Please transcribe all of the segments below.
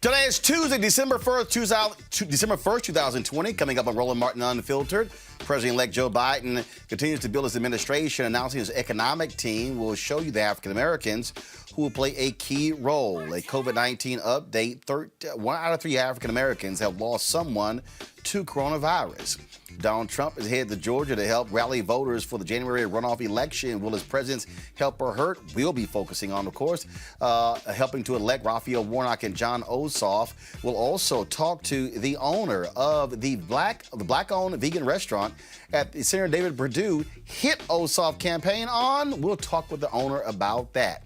Today is Tuesday, December 1st, 2020. Coming up on Roland Martin Unfiltered, President-elect Joe Biden continues to build his administration, announcing his economic team will show you the African Americans who will play a key role. A COVID-19 update, 1 out of 3 African Americans have lost someone to coronavirus. Donald Trump is headed to Georgia to help rally voters for the January runoff election. Will his presence help or hurt? We'll be focusing on, of course, helping to elect Raphael Warnock and John Ossoff. We'll also talk to the owner of the black-owned vegan restaurant at the Senator David Perdue hit Ossoff campaign on. We'll talk with the owner about that.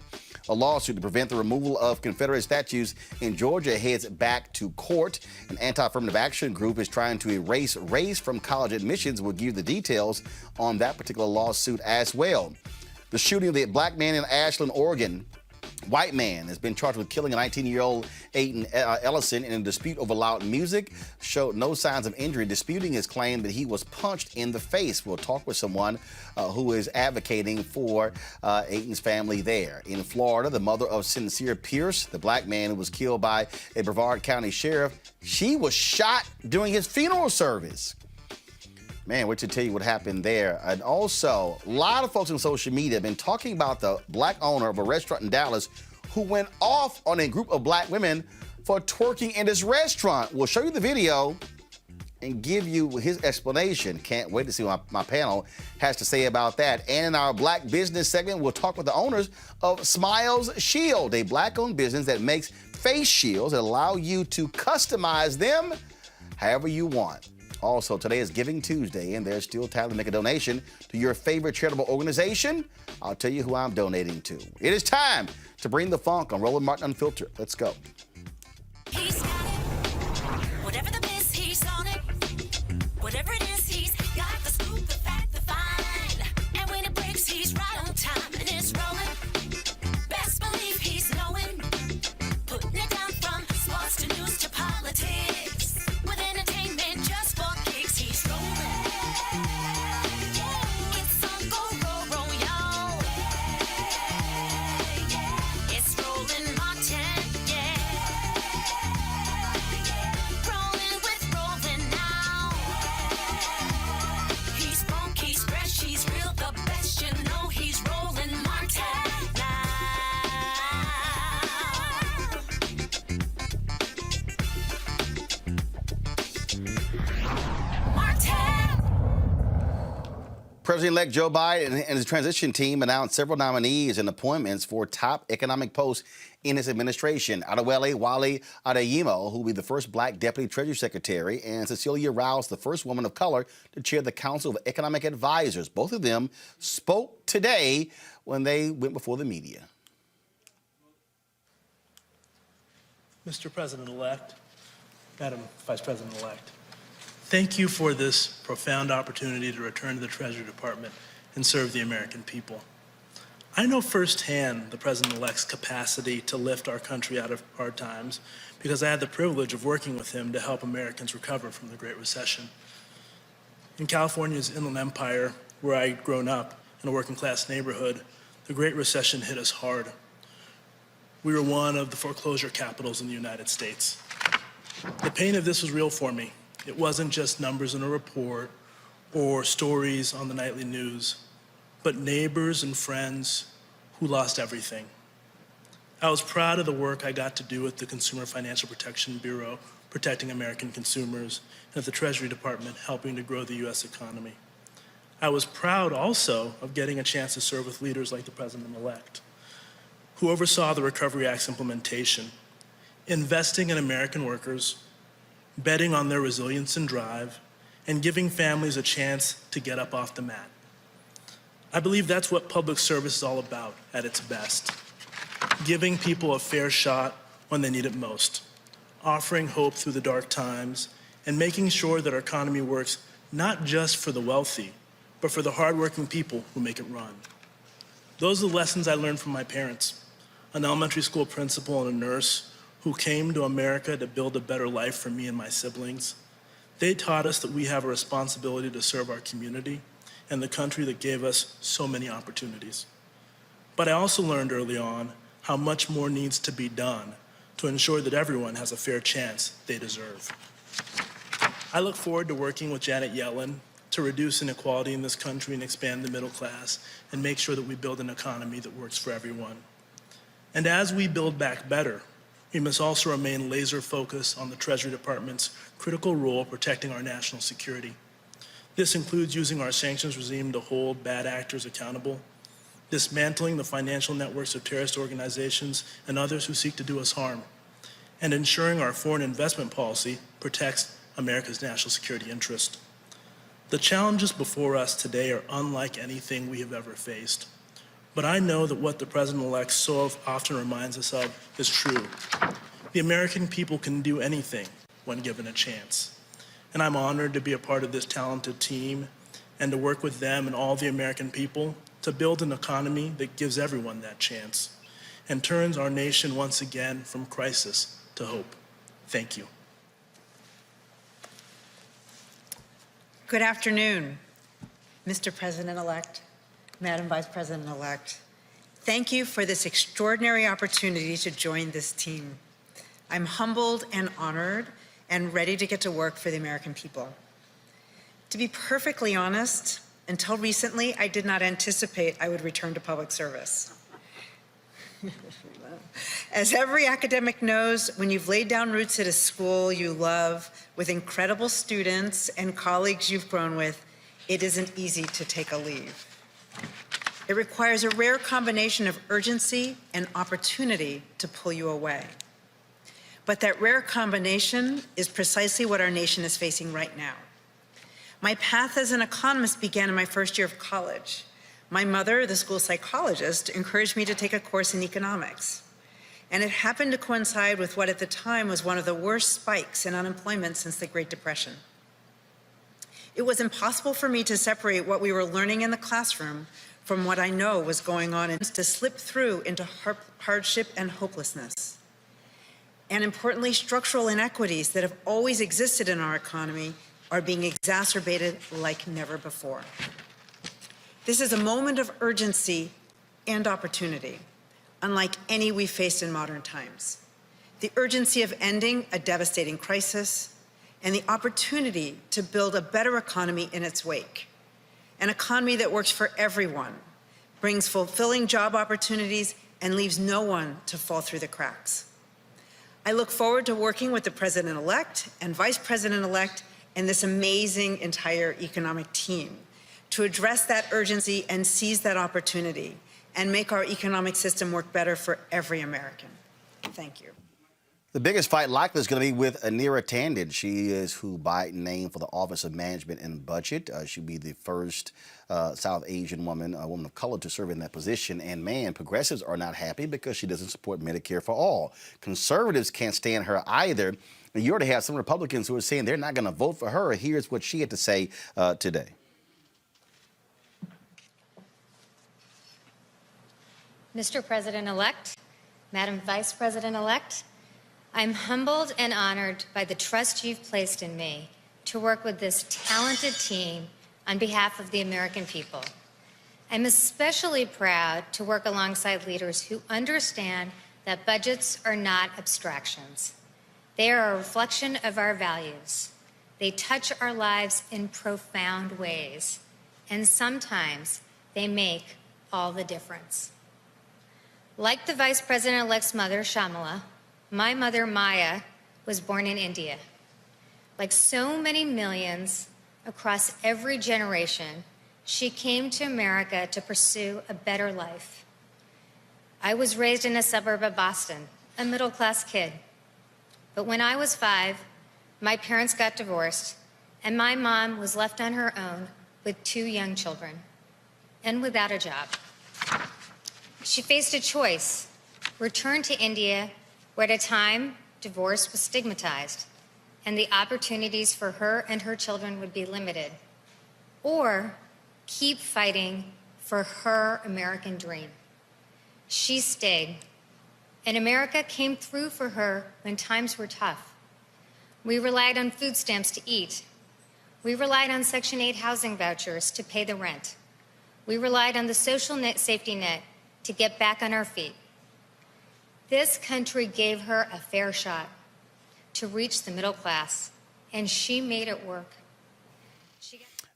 A lawsuit to prevent the removal of Confederate statues in Georgia heads back to court. An anti-affirmative action group is trying to erase race from college admissions. We'll give you the details on that particular lawsuit as well. The shooting of the black man in Ashland, Oregon. White man has been charged with killing a 19-year-old Aiden Ellison in a dispute over loud music. Showed no signs of injury, disputing his claim that he was punched in the face. We'll talk with someone who is advocating for Aiden's family there. In Florida, the mother of Sincere Pierce, the black man who was killed by a Brevard County sheriff, she was shot during his funeral service. Man, wait to tell you what happened there. And also, a lot of folks on social media have been talking about the black owner of a restaurant in Dallas who went off on a group of black women for twerking in this restaurant. We'll show you the video and give you his explanation. Can't wait to see what my panel has to say about that. And in our Black Business segment, we'll talk with the owners of Smiles Shield, a black-owned business that makes face shields that allow you to customize them however you want. Also, today is Giving Tuesday, and there's still time to make a donation to your favorite charitable organization. I'll tell you who I'm donating to. It is time to bring the funk on Roland Martin Unfiltered. Let's go. He's got it. Whatever the biz, he's on it. Whatever it is, he's got the scoop, the fact, the find. And when it breaks, he's right on time, and it's rolling. Best believe he's knowing. Putting it down from sports to news to politics. With entertainment just for kicks, he's rolling. It's on go, y'all. It's Roland Martin, yeah. Rolling with Roland now. He's funk, he's fresh, he's real, the best, you know he's Roland Martin now. President-elect Joe Biden and his transition team announced several nominees and appointments for top economic posts in his administration. Adewale Wale Adeyemo, who will be the first black deputy treasury secretary, and Cecilia Rouse, the first woman of color to chair the Council of Economic Advisors. Both of them spoke today when they went before the media. Mr. President-elect, Madam Vice President-elect, thank you for this profound opportunity to return to the Treasury Department and serve the American people. I know firsthand the President-elect's capacity to lift our country out of hard times because I had the privilege of working with him to help Americans recover from the Great Recession. In California's Inland Empire, where I'd grown up in a working-class neighborhood, the Great Recession hit us hard. We were one of the foreclosure capitals in the United States. The pain of this was real for me. It wasn't just numbers in a report or stories on the nightly news, but neighbors and friends who lost everything. I was proud of the work I got to do at the Consumer Financial Protection Bureau, protecting American consumers, and at the Treasury Department, helping to grow the U.S. economy. I was proud also of getting a chance to serve with leaders like the President-elect, who oversaw the Recovery Act's implementation, investing in American workers, betting on their resilience and drive, and giving families a chance to get up off the mat. I believe that's what public service is all about at its best. Giving people a fair shot when they need it most, offering hope through the dark times, and making sure that our economy works not just for the wealthy, but for the hardworking people who make it run. Those are the lessons I learned from my parents, an elementary school principal and a nurse who came to America to build a better life for me and my siblings. They taught us that we have a responsibility to serve our community and the country that gave us so many opportunities. But I also learned early on how much more needs to be done to ensure that everyone has a fair chance they deserve. I look forward to working with Janet Yellen to reduce inequality in this country and expand the middle class and make sure that we build an economy that works for everyone. And as we build back better, we must also remain laser focused on the Treasury Department's critical role protecting our national security. This includes using our sanctions regime to hold bad actors accountable, dismantling the financial networks of terrorist organizations and others who seek to do us harm, and ensuring our foreign investment policy protects America's national security interest. The challenges before us today are unlike anything we have ever faced. But I know that what the President-elect so often reminds us of is true. The American people can do anything when given a chance. And I'm honored to be a part of this talented team and to work with them and all the American people to build an economy that gives everyone that chance and turns our nation once again from crisis to hope. Thank you. Good afternoon, Mr. President-elect, Madam Vice President-elect. Thank you for this extraordinary opportunity to join this team. I'm humbled and honored and ready to get to work for the American people. To be perfectly honest, until recently, I did not anticipate I would return to public service. As every academic knows, when you've laid down roots at a school you love, with incredible students and colleagues you've grown with, it isn't easy to take a leave. It requires a rare combination of urgency and opportunity to pull you away. But that rare combination is precisely what our nation is facing right now. My path as an economist began in my first year of college. My mother, the school psychologist, encouraged me to take a course in economics. And it happened to coincide with what at the time was one of the worst spikes in unemployment since the Great Depression. It was impossible for me to separate what we were learning in the classroom from what I know was going on and to slip through into hardship and hopelessness. And importantly, structural inequities that have always existed in our economy are being exacerbated like never before. This is a moment of urgency and opportunity, unlike any we've faced in modern times. The urgency of ending a devastating crisis and the opportunity to build a better economy in its wake. An economy that works for everyone, brings fulfilling job opportunities, and leaves no one to fall through the cracks. I look forward to working with the President-elect and Vice President-elect and this amazing entire economic team to address that urgency and seize that opportunity and make our economic system work better for every American. Thank you. The biggest fight likely is going to be with Anira Tandon. She is who Biden named for the Office of Management and Budget. She'll be the first South Asian woman, a woman of color, to serve in that position. And man, progressives are not happy because she doesn't support Medicare for all. Conservatives can't stand her either. And you already have some Republicans who are saying they're not going to vote for her. Here's what she had to say today. Mr. President-elect, Madam Vice President-elect, I'm humbled and honored by the trust you've placed in me to work with this talented team on behalf of the American people. I'm especially proud to work alongside leaders who understand that budgets are not abstractions. They are a reflection of our values. They touch our lives in profound ways, and sometimes they make all the difference. Like the Vice President-elect's mother, Shamala, my mother, Maya, was born in India. Like so many millions across every generation, she came to America to pursue a better life. I was raised in a suburb of Boston, a middle-class kid. But when I was 5, my parents got divorced, and my mom was left on her own with 2 young children and without a job. She faced a choice: return to India, where at a time divorce was stigmatized and the opportunities for her and her children would be limited, or keep fighting for her American dream. She stayed, and America came through for her when times were tough. We relied on food stamps to eat. We relied on Section 8 housing vouchers to pay the rent. We relied on the social safety net to get back on our feet. This country gave her a fair shot to reach the middle class, and she made it work.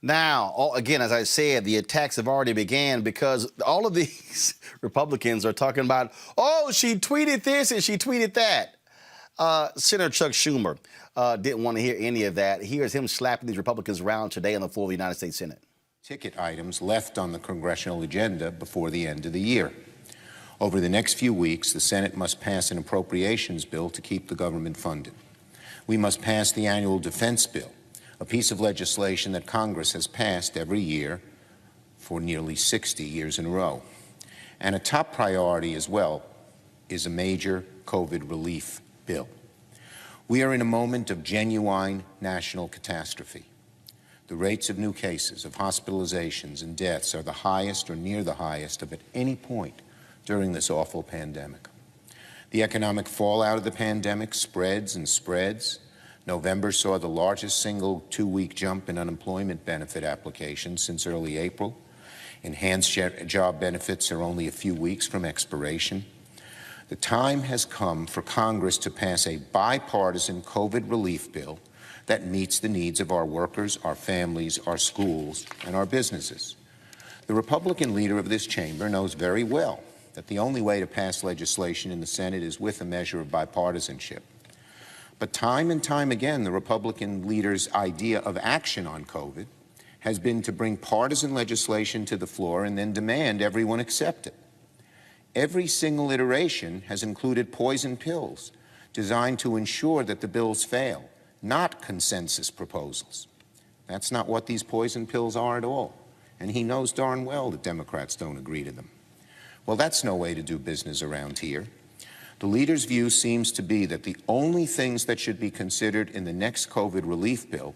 Now, again, as I said, the attacks have already began because all of these Republicans are talking about, oh, she tweeted this and she tweeted that. Senator Chuck Schumer didn't want to hear any of that. Here's him slapping these Republicans around today on the floor of the United States Senate. Ticket items left on the congressional agenda before the end of the year. Over the next few weeks, the Senate must pass an appropriations bill to keep the government funded. We must pass the annual defense bill, a piece of legislation that Congress has passed every year for nearly 60 years in a row. And a top priority as well is a major COVID relief bill. We are in a moment of genuine national catastrophe. The rates of new cases, of hospitalizations and deaths are the highest or near the highest of at any point during this awful pandemic. The economic fallout of the pandemic spreads and spreads. November saw the largest single two-week jump in unemployment benefit applications since early April. Enhanced job benefits are only a few weeks from expiration. The time has come for Congress to pass a bipartisan COVID relief bill that meets the needs of our workers, our families, our schools, and our businesses. The Republican leader of this chamber knows very well that the only way to pass legislation in the Senate is with a measure of bipartisanship. But time and time again, the Republican leader's idea of action on COVID has been to bring partisan legislation to the floor and then demand everyone accept it. Every single iteration has included poison pills designed to ensure that the bills fail, not consensus proposals. That's not what these poison pills are at all. And he knows darn well that Democrats don't agree to them. Well, that's no way to do business around here. The leader's view seems to be that the only things that should be considered in the next COVID relief bill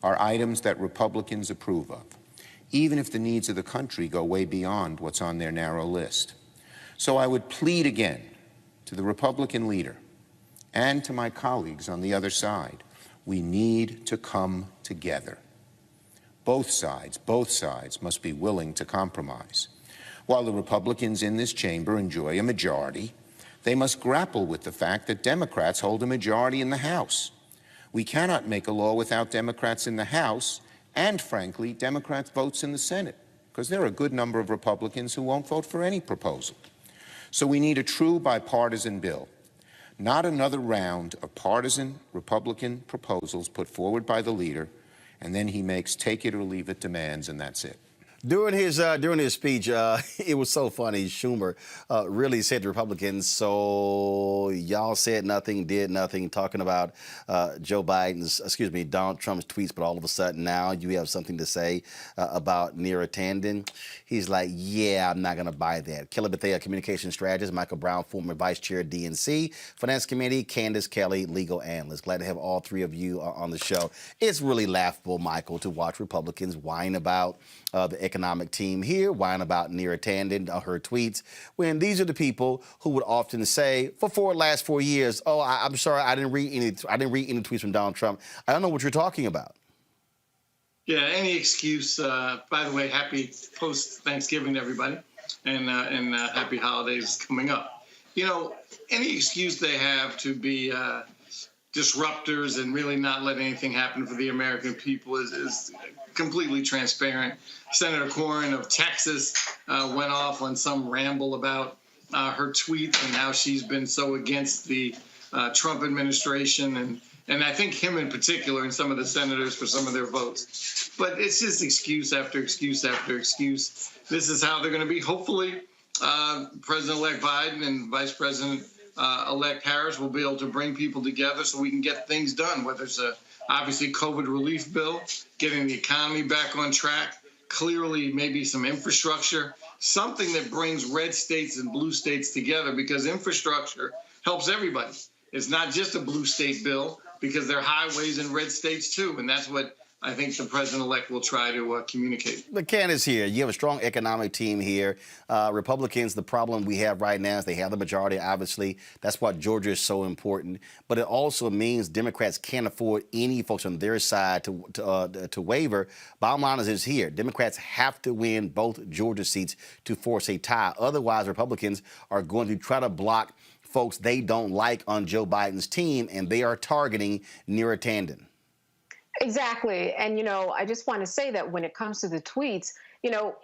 are items that Republicans approve of, even if the needs of the country go way beyond what's on their narrow list. So I would plead again to the Republican leader and to my colleagues on the other side, we need to come together. Both sides must be willing to compromise. While the Republicans in this chamber enjoy a majority, they must grapple with the fact that Democrats hold a majority in the House. We cannot make a law without Democrats in the House and, frankly, Democrats' votes in the Senate, because there are a good number of Republicans who won't vote for any proposal. So we need a true bipartisan bill, not another round of partisan Republican proposals put forward by the leader, and then he makes take-it-or-leave-it demands, and that's it. During his speech, it was so funny. Schumer really said to Republicans, so y'all said nothing, did nothing, talking about Donald Trump's tweets, but all of a sudden now you have something to say about Neera Tanden. He's like, yeah, I'm not going to buy that. Kelly Bethea, communication strategist, Michael Brown, former vice chair, DNC, Finance Committee, Candace Kelly, legal analyst. Glad to have all three of you on the show. It's really laughable, Michael, to watch Republicans whine about the economic team here, whine about Neera Tanden, her tweets, when these are the people who would often say, for the last 4 years, oh, I'm sorry, I didn't read any tweets from Donald Trump. I don't know what you're talking about. Yeah, any excuse. By the way, happy post-Thanksgiving to everybody, and happy holidays coming up. You know, any excuse they have to be disruptors and really not let anything happen for the American people is completely transparent. Senator Corrin of Texas went off on some ramble about her tweets and how she's been so against the Trump administration and I think him in particular and some of the senators for some of their votes. But it's just excuse after excuse after excuse. This is how they're going to be. Hopefully, President-elect Biden and Vice President-elect Harris will be able to bring people together so we can get things done, whether it's obviously COVID relief bill, getting the economy back on track, clearly maybe some infrastructure, something that brings red states and blue states together because infrastructure helps everybody. It's not just a blue state bill because there are highways in red states too, and that's what I think the president-elect will try to communicate. But Candace here, you have a strong economic team here. Republicans, the problem we have right now is they have the majority, obviously. That's why Georgia is so important. But it also means Democrats can't afford any folks on their side to waver. Bottom line is here. Democrats have to win both Georgia seats to force a tie. Otherwise, Republicans are going to try to block folks they don't like on Joe Biden's team, and they are targeting Neera Tanden. Exactly. And, I just want to say that when it comes to the tweets,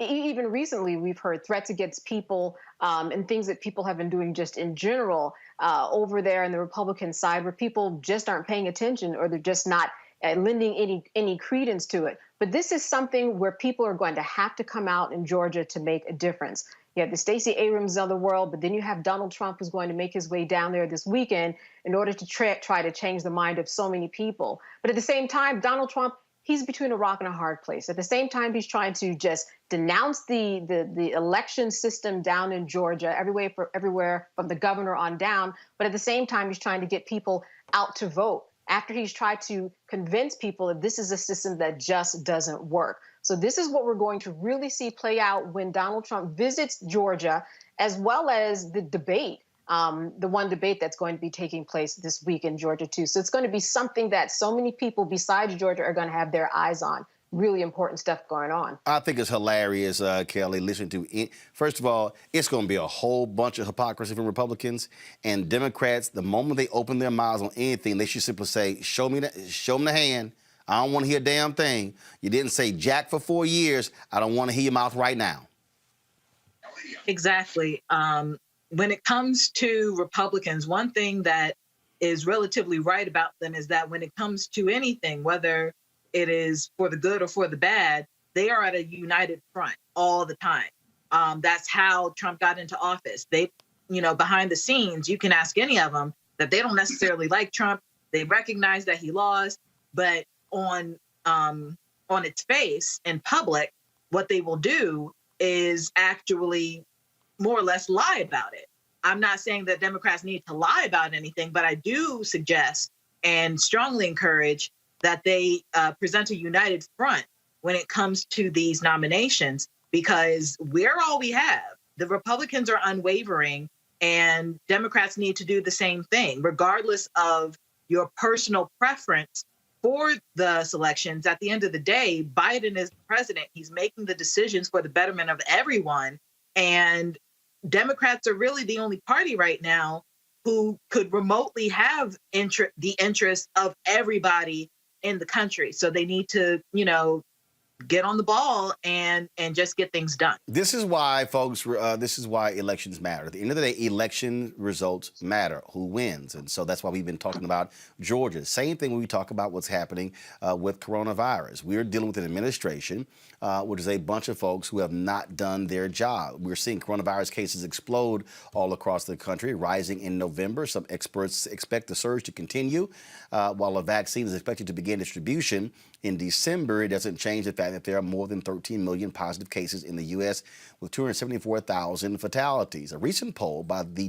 even recently we've heard threats against people and things that people have been doing just in general over there on the Republican side where people just aren't paying attention or they're just not lending any credence to it. But this is something where people are going to have to come out in Georgia to make a difference. You have the Stacey Abrams of the world, but then you have Donald Trump who's going to make his way down there this weekend in order to try to change the mind of so many people. But at the same time, Donald Trump, he's between a rock and a hard place. At the same time, he's trying to just denounce the election system down in Georgia, everywhere from the governor on down. But at the same time, he's trying to get people out to vote after he's tried to convince people that this is a system that just doesn't work. So this is what we're going to really see play out when Donald Trump visits Georgia, as well as the debate, the one debate that's going to be taking place this week in Georgia, too. So it's going to be something that so many people besides Georgia are going to have their eyes on. Really important stuff going on. I think it's hilarious, Kelly, listening to it. First of all, it's going to be a whole bunch of hypocrisy from Republicans and Democrats. The moment they open their mouths on anything, they should simply say, show me the hand. I don't want to hear a damn thing. You didn't say jack for 4 years. I don't want to hear your mouth right now. Exactly. When it comes to Republicans, one thing that is relatively right about them is that when it comes to anything, whether it is for the good or for the bad, they are at a united front all the time. That's how Trump got into office. They, behind the scenes, you can ask any of them that they don't necessarily like Trump. They recognize that he lost, but on its face in public, what they will do is actually more or less lie about it. I'm not saying that Democrats need to lie about anything, but I do suggest and strongly encourage that they present a united front when it comes to these nominations, because we're all we have. The Republicans are unwavering, and Democrats need to do the same thing, regardless of your personal preference for the selections. At the end of the day, Biden is the president. He's making the decisions for the betterment of everyone. And Democrats are really the only party right now who could remotely have the interest of everybody in the country. So they need to, get on the ball and just get things done. This is why, folks, this is why elections matter. At the end of the day, election results matter. Who wins? And so that's why we've been talking about Georgia. Same thing when we talk about what's happening with coronavirus. We're dealing with an administration, which is a bunch of folks who have not done their job. We're seeing coronavirus cases explode all across the country, rising in November. Some experts expect the surge to continue. While a vaccine is expected to begin distribution in December, it doesn't change the fact that there are more than 13 million positive cases in the U.S. with 274,000 fatalities. A recent poll by the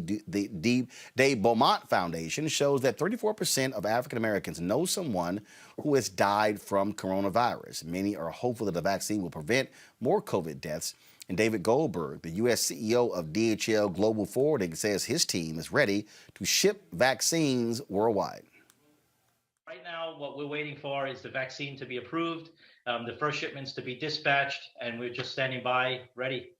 Dave Beaumont Foundation shows that 34% of African Americans know someone who has died from coronavirus. Many are hopeful that the vaccine will prevent more COVID deaths. And David Goldberg, the U.S. CEO of DHL Global Forwarding, says his team is ready to ship vaccines worldwide. Right now, what we're waiting for is the vaccine to be approved, the first shipments to be dispatched, and we're just standing by, ready.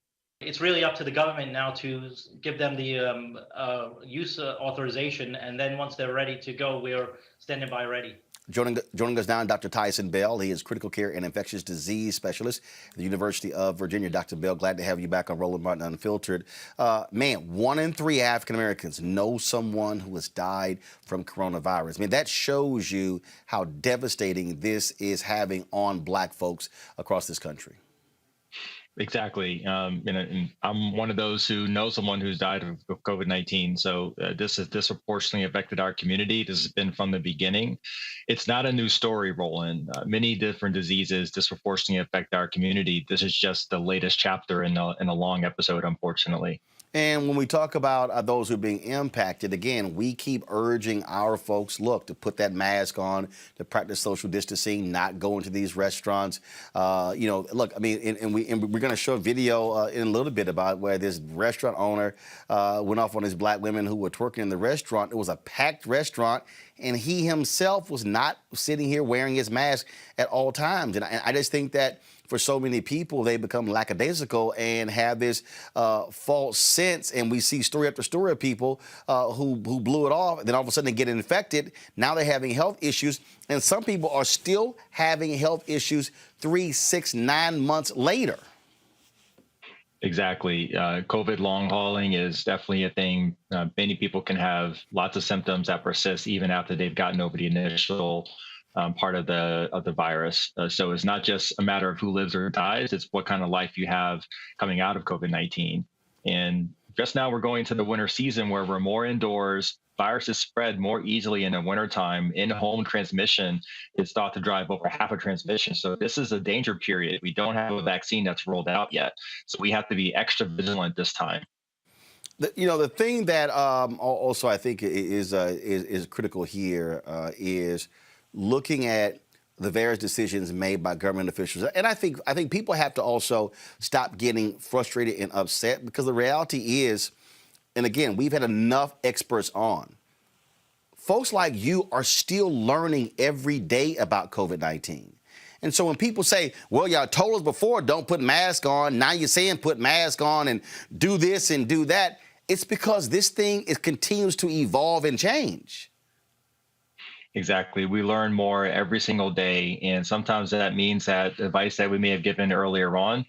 It's really up to the government now to give them the use authorization, and then once they're ready to go, we're standing by ready. Joining us now, Dr. Tyson Bell. He is critical care and infectious disease specialist at the University of Virginia. Dr. Bell, glad to have you back on Roland Martin Unfiltered. 1 in 3 African Americans know someone who has died from coronavirus. I mean, that shows you how devastating this is having on Black folks across this country. Exactly. And I'm one of those who know someone who's died of COVID-19. So this has disproportionately affected our community. This has been from the beginning. It's not a new story, Roland. Many different diseases disproportionately affect our community. This is just the latest chapter in a long episode, unfortunately. And when we talk about those who are being impacted, again, we keep urging our folks, look, to put that mask on, to practice social distancing, not go into these restaurants. Look, I mean, and we're going to show a video in a little bit about where this restaurant owner went off on these Black women who were twerking in the restaurant. It was a packed restaurant. and he himself was not sitting here wearing his mask at all times. And I just think that for so many people, they become lackadaisical and have this false sense. And we see story after story of people who blew it off. And then all of a sudden they get infected. Now they're having health issues. And some people are still having health issues 3, 6, 9 months later. Exactly. COVID long hauling is definitely a thing. Many people can have lots of symptoms that persist even after they've gotten over the initial part of the virus. So it's not just a matter of who lives or dies; it's what kind of life you have coming out of COVID-19. And just now we're going to the winter season where we're more indoors. Viruses spread more easily in the wintertime. In-home transmission is thought to drive over half of transmission. So this is a danger period. We don't have a vaccine that's rolled out yet. So we have to be extra vigilant this time. The thing that also I think is critical here is looking at the various decisions made by government officials. And I think people have to also stop getting frustrated and upset, because the reality is, and again, we've had enough experts on. Folks like you are still learning every day about COVID-19. And so when people say, well, y'all told us before, don't put mask on, now you're saying put mask on and do this and do that, it's because this thing continues to evolve and change. Exactly. We learn more every single day. And sometimes that means that advice that we may have given earlier on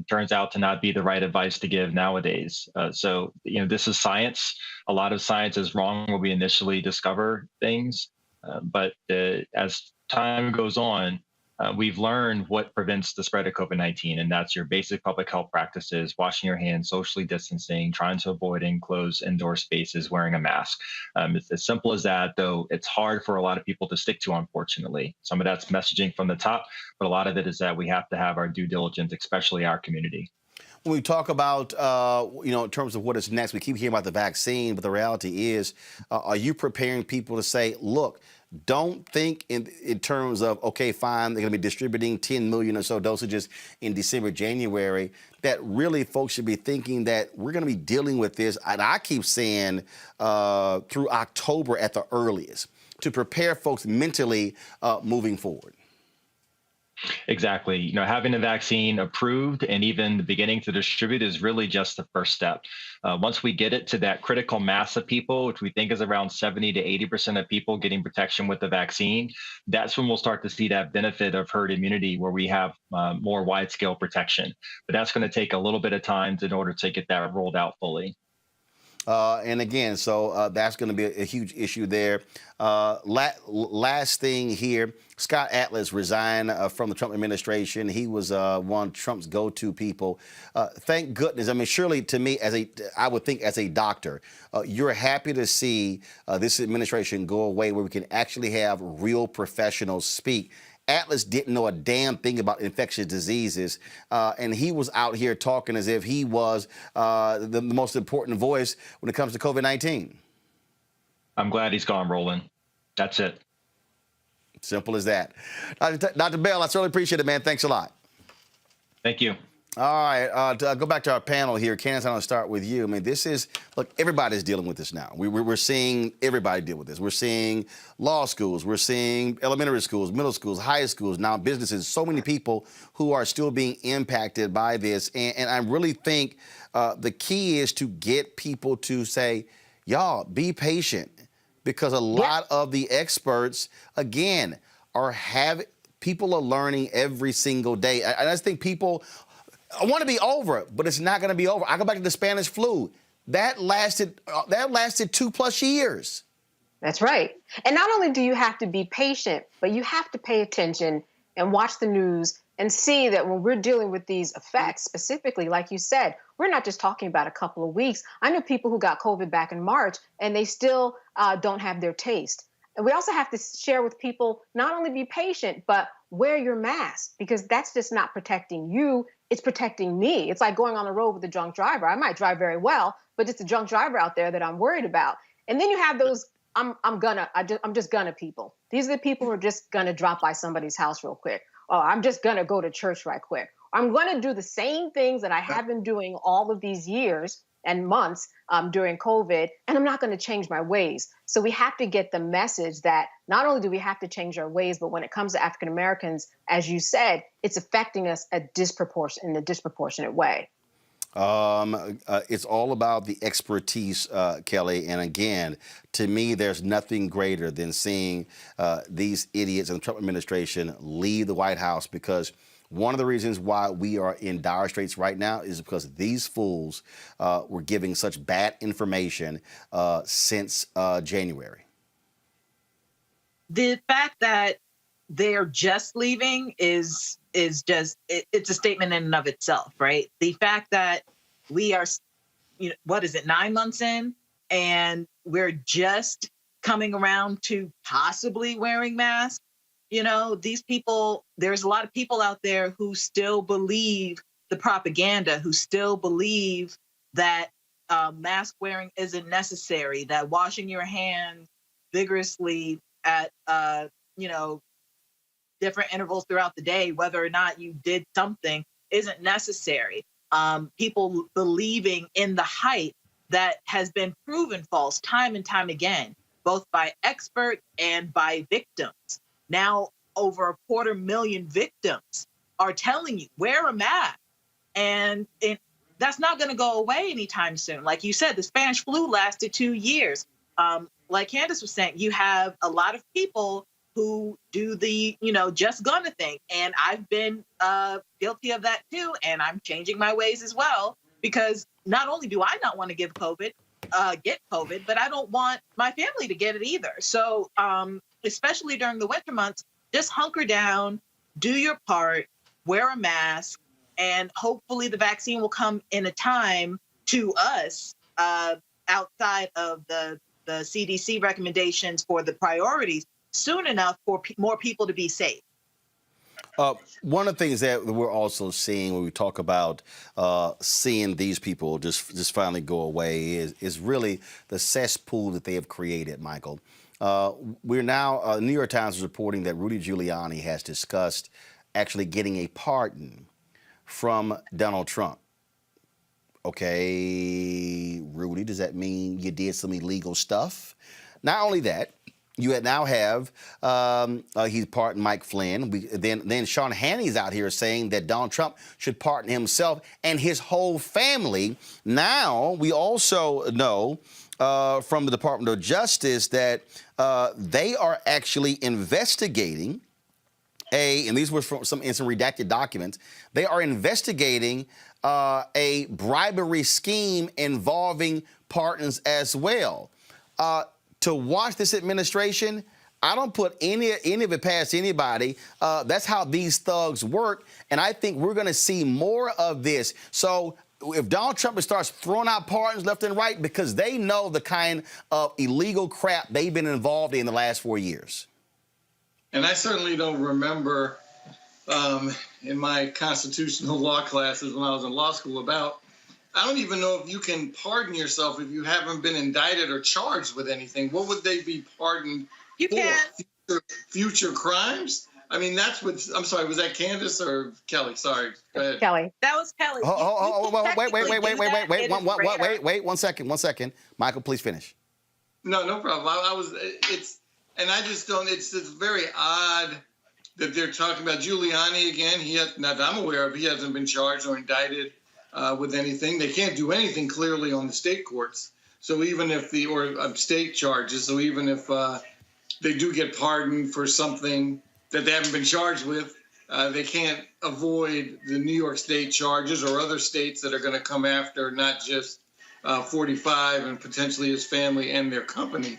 turns out to not be the right advice to give nowadays. So, this is science. A lot of science is wrong when we initially discover things. But as time goes on, we've learned what prevents the spread of COVID-19, and that's your basic public health practices: washing your hands, socially distancing, trying to avoid enclosed indoor spaces, wearing a mask. It's as simple as that, though it's hard for a lot of people to stick to, unfortunately. Some of that's messaging from the top, but a lot of it is that we have to have our due diligence, especially our community. When we talk about, in terms of what is next, we keep hearing about the vaccine, but the reality is, are you preparing people to say, look, don't think in terms of, okay, fine, they're going to be distributing 10 million or so dosages in December, January, that really folks should be thinking that we're going to be dealing with this, and I keep saying through October at the earliest, to prepare folks mentally moving forward. Exactly. Having a vaccine approved and even beginning to distribute is really just the first step. Once we get it to that critical mass of people, which we think is around 70 to 80% of people getting protection with the vaccine, that's when we'll start to see that benefit of herd immunity, where we have more wide-scale protection. But that's going to take a little bit of time in order to get that rolled out fully. And again, so that's going to be a huge issue there. Last thing here, Scott Atlas resigned from the Trump administration. He was one of Trump's go-to people. Thank goodness. I mean, surely to me, I would think as a doctor, you're happy to see this administration go away where we can actually have real professionals speak. Atlas didn't know a damn thing about infectious diseases, and he was out here talking as if he was the most important voice when it comes to COVID-19. I'm glad he's gone, Roland. That's it. Simple as that. Dr. Bell, I certainly appreciate it, man. Thanks a lot. Thank you. All right, to go back to our panel here. Candace, I'm going to start with you. I mean, look, everybody's dealing with this now. We're seeing everybody deal with this. We're seeing law schools. We're seeing elementary schools, middle schools, high schools, now businesses. So many people who are still being impacted by this. And I really think the key is to get people to say, y'all, be patient, because a lot of the experts, again, people are learning every single day. I just think I want to be over it, but it's not going to be over. I go back to the Spanish flu. That lasted 2+ years. That's right. And not only do you have to be patient, but you have to pay attention and watch the news and see that when we're dealing with these effects, specifically, like you said, we're not just talking about a couple of weeks. I know people who got COVID back in March, and they still don't have their taste. And we also have to share with people, not only be patient, but wear your mask, because that's just not protecting you. It's protecting me. It's like going on the road with a drunk driver. I might drive very well, but it's a drunk driver out there that I'm worried about. And then you have those I'm just gonna people. These are the people who are just gonna drop by somebody's house real quick. Oh, I'm just gonna go to church right quick. I'm gonna do the same things that I have been doing all of these years, and months during COVID, and I'm not going to change my ways. So we have to get the message that not only do we have to change our ways, but when it comes to African Americans, as you said, it's affecting us in a disproportionate way. It's all about the expertise, Kelly. And again, to me, there's nothing greater than seeing these idiots in the Trump administration leave the White House, because one of the reasons why we are in dire straits right now is because these fools were giving such bad information since January. The fact that they're just leaving is just it's a statement in and of itself, right? The fact that we are, what is it, 9 months in, and we're just coming around to possibly wearing masks. These people, there's a lot of people out there who still believe the propaganda, who still believe that mask wearing isn't necessary, that washing your hands vigorously at different intervals throughout the day, whether or not you did something, isn't necessary. People believing in the hype that has been proven false time and time again, both by experts and by victims. Now, over 250,000 victims are telling you, wear a mask. And that's not going to go away anytime soon. Like you said, the Spanish flu lasted 2 years. Like Candace was saying, you have a lot of people who do the, just gonna thing. And I've been guilty of that too. And I'm changing my ways as well, because not only do I not want to get COVID, but I don't want my family to get it either. So especially during the winter months, just hunker down, do your part, wear a mask, and hopefully the vaccine will come in a time to us outside of the CDC recommendations for the priorities soon enough for more people to be safe. One of the things that we're also seeing when we talk about seeing these people just finally go away is really the cesspool that they have created, Michael. We're now, New York Times is reporting that Rudy Giuliani has discussed actually getting a pardon from Donald Trump. Okay, Rudy, does that mean you did some illegal stuff? Not only that, you now have, he's pardoned Mike Flynn. Then Sean Hannity's out here saying that Donald Trump should pardon himself and his whole family. Now, we also know from the Department of Justice that they are actually investigating and these were from some redacted documents, they are investigating a bribery scheme involving pardons as well. To watch this administration, I don't put any of it past anybody. That's how these thugs work, and I think we're going to see more of this. So if Donald Trump starts throwing out pardons left and right, because they know the kind of illegal crap they've been involved in the last 4 years. And I certainly don't remember in my constitutional law classes when I was in law school I don't even know if you can pardon yourself if you haven't been indicted or charged with anything. What would they be pardoned for? Future crimes? I mean, that's what, I'm sorry, was that Candace or Kelly? Sorry, go ahead. Kelly. That was Kelly. Wait, one second. Michael, please finish. No problem. And I just don't, it's very odd that they're talking about Giuliani again. Not that I'm aware of, he hasn't been charged or indicted with anything. They can't do anything clearly on the state courts. So even if state charges, so even if they do get pardoned for something that they haven't been charged with, they can't avoid the New York state charges or other states that are going to come after not just 45 and potentially his family and their company.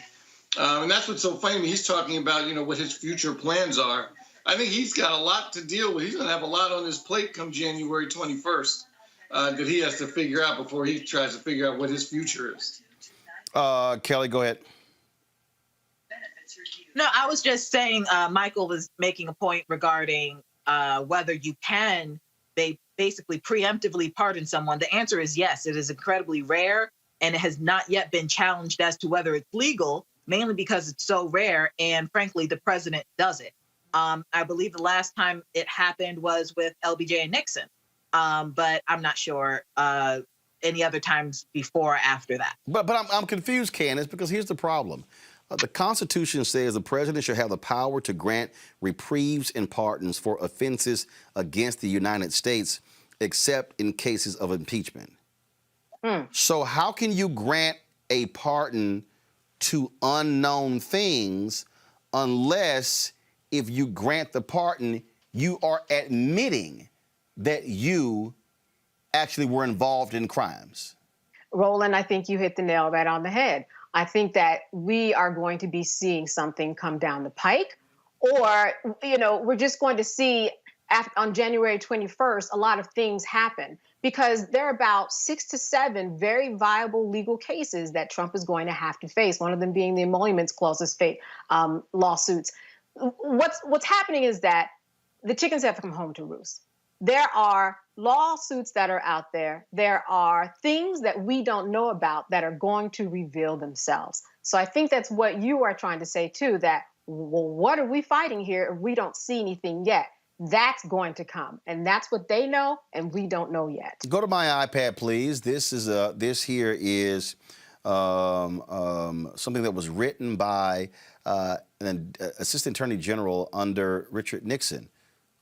And that's what's so funny. He's talking about, what his future plans are. I think he's got a lot to deal with. He's going to have a lot on his plate come January 21st that he has to figure out before he tries to figure out what his future is. Kelly, go ahead. No, I was just saying Michael was making a point regarding whether you can basically preemptively pardon someone. The answer is yes. It is incredibly rare, and it has not yet been challenged as to whether it's legal, mainly because it's so rare, and frankly, the president does it. I believe the last time it happened was with LBJ and Nixon, but I'm not sure any other times before or after that. But I'm confused, Candace, because here's the problem. The Constitution says the president shall have the power to grant reprieves and pardons for offenses against the United States, except in cases of impeachment. So how can you grant a pardon to unknown things unless if you grant the pardon, you are admitting that you actually were involved in crimes? Roland, I think you hit the nail right on the head. I think that we are going to be seeing something come down the pike, or, we're just going to see on January 21st, a lot of things happen because there are about 6 to 7 very viable legal cases that Trump is going to have to face, one of them being the emoluments clauses lawsuits. What's happening is that the chickens have come home to roost. There are lawsuits that are out there. There are things that we don't know about that are going to reveal themselves. So I think that's what you are trying to say, too, that, well, what are we fighting here if we don't see anything yet? That's going to come. And that's what they know, and we don't know yet. Go to my iPad, please. This here is something that was written by an assistant attorney general under Richard Nixon,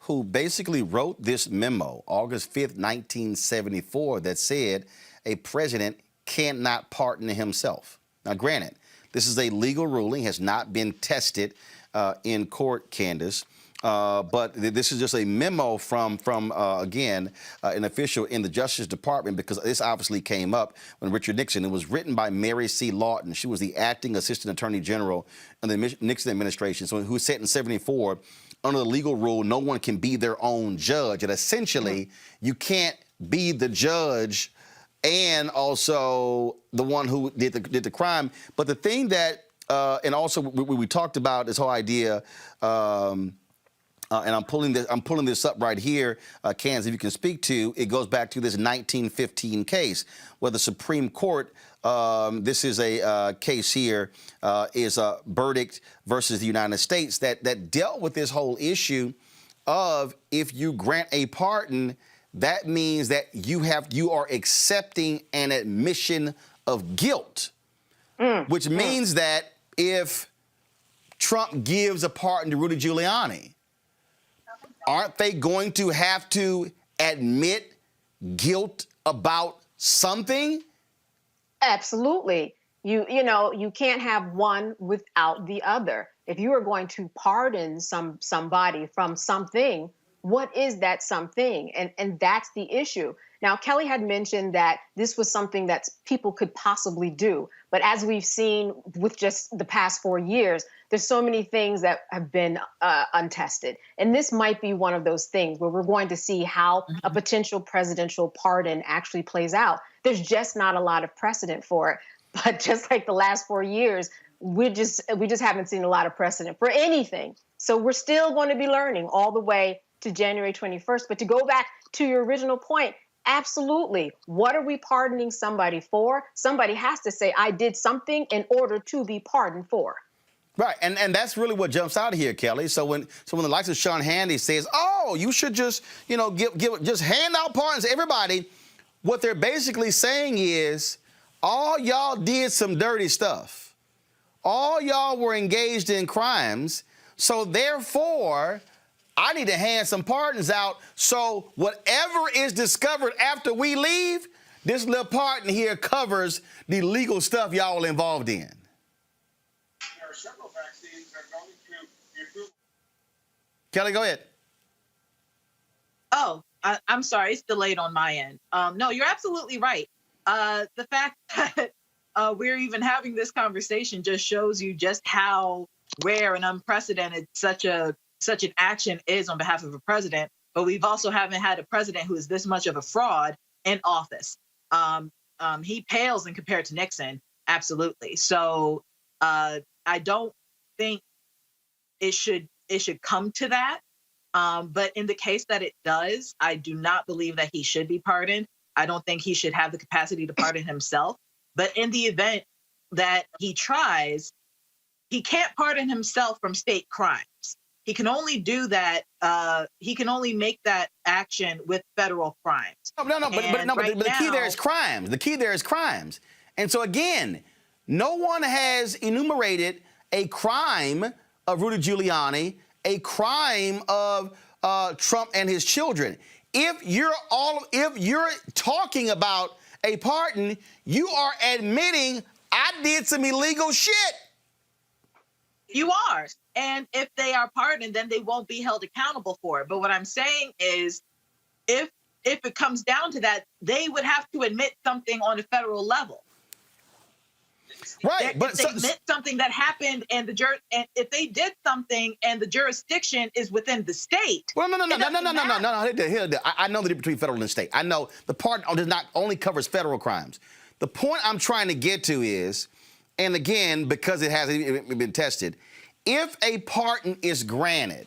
who basically wrote this memo August 5th, 1974, that said a president cannot pardon himself. Now, granted, this is a legal ruling, has not been tested in court, Candace. But this is just a memo from again, an official in the Justice Department, because this obviously came up when Richard Nixon. It was written by Mary C. Lawton. She was the acting assistant attorney general in the Nixon administration. So who said in 74, under the legal rule, no one can be their own judge. And essentially, you can't be the judge and also the one who did the crime. But the thing that, and also we talked about this whole idea, and I'm pulling this up right here, Candace, if you can speak to, it goes back to this 1915 case where the Supreme Court, this is a case here, is a verdict versus the United States that dealt with this whole issue of if you grant a pardon, that means that you are accepting an admission of guilt, which means that if Trump gives a pardon to Rudy Giuliani, aren't they going to have to admit guilt about something? Absolutely. You can't have one without the other. If you are going to pardon somebody from something, what is that something? And that's the issue. Now, Kelly had mentioned that this was something that people could possibly do. But as we've seen with just the past 4 years, there's so many things that have been untested. And this might be one of those things where we're going to see how a potential presidential pardon actually plays out. There's just not a lot of precedent for it. But just like the last 4 years, we just haven't seen a lot of precedent for anything. So we're still going to be learning all the way to January 21st. But to go back to your original point, absolutely. What are we pardoning somebody for? Somebody has to say, I did something in order to be pardoned for. Right, and that's really what jumps out of here, Kelly. So when the likes of Sean Hannity says, "Oh, you should just just hand out pardons to everybody," what they're basically saying is, all y'all did some dirty stuff. All y'all were engaged in crimes. So therefore, I need to hand some pardons out. So whatever is discovered after we leave, this little pardon here covers the legal stuff y'all were involved in. There are several vaccines that are going to be approved. Kelly, go ahead. Oh, I'm sorry. It's delayed on my end. No, you're absolutely right. The fact that we're even having this conversation just shows you just how rare and unprecedented such an action is on behalf of a president. But we've also haven't had a president who is this much of a fraud in office. He pales in compared to Nixon. Absolutely. So I don't think it should come to that. But in the case that it does, I do not believe that he should be pardoned. I don't think he should have the capacity to pardon himself. But in the event that he tries, he can't pardon himself from state crimes. he can only do that. He can only make that action with federal crimes. But the key there is crimes. The key there is crimes. And so again, no one has enumerated a crime of Rudy Giuliani, a crime of Trump and his children. If you're talking about a pardon, you are admitting I did some illegal shit. You are. And if they are pardoned, then they won't be held accountable for it. But what I'm saying is, if it comes down to that, they would have to admit something on a federal level. Right, but they admit something that happened, and and if they did something and the jurisdiction is within the state. Well, no. I know the difference between federal and state. I know the pardon does not only covers federal crimes. The point I'm trying to get to is, and again, because it hasn't been tested, if a pardon is granted,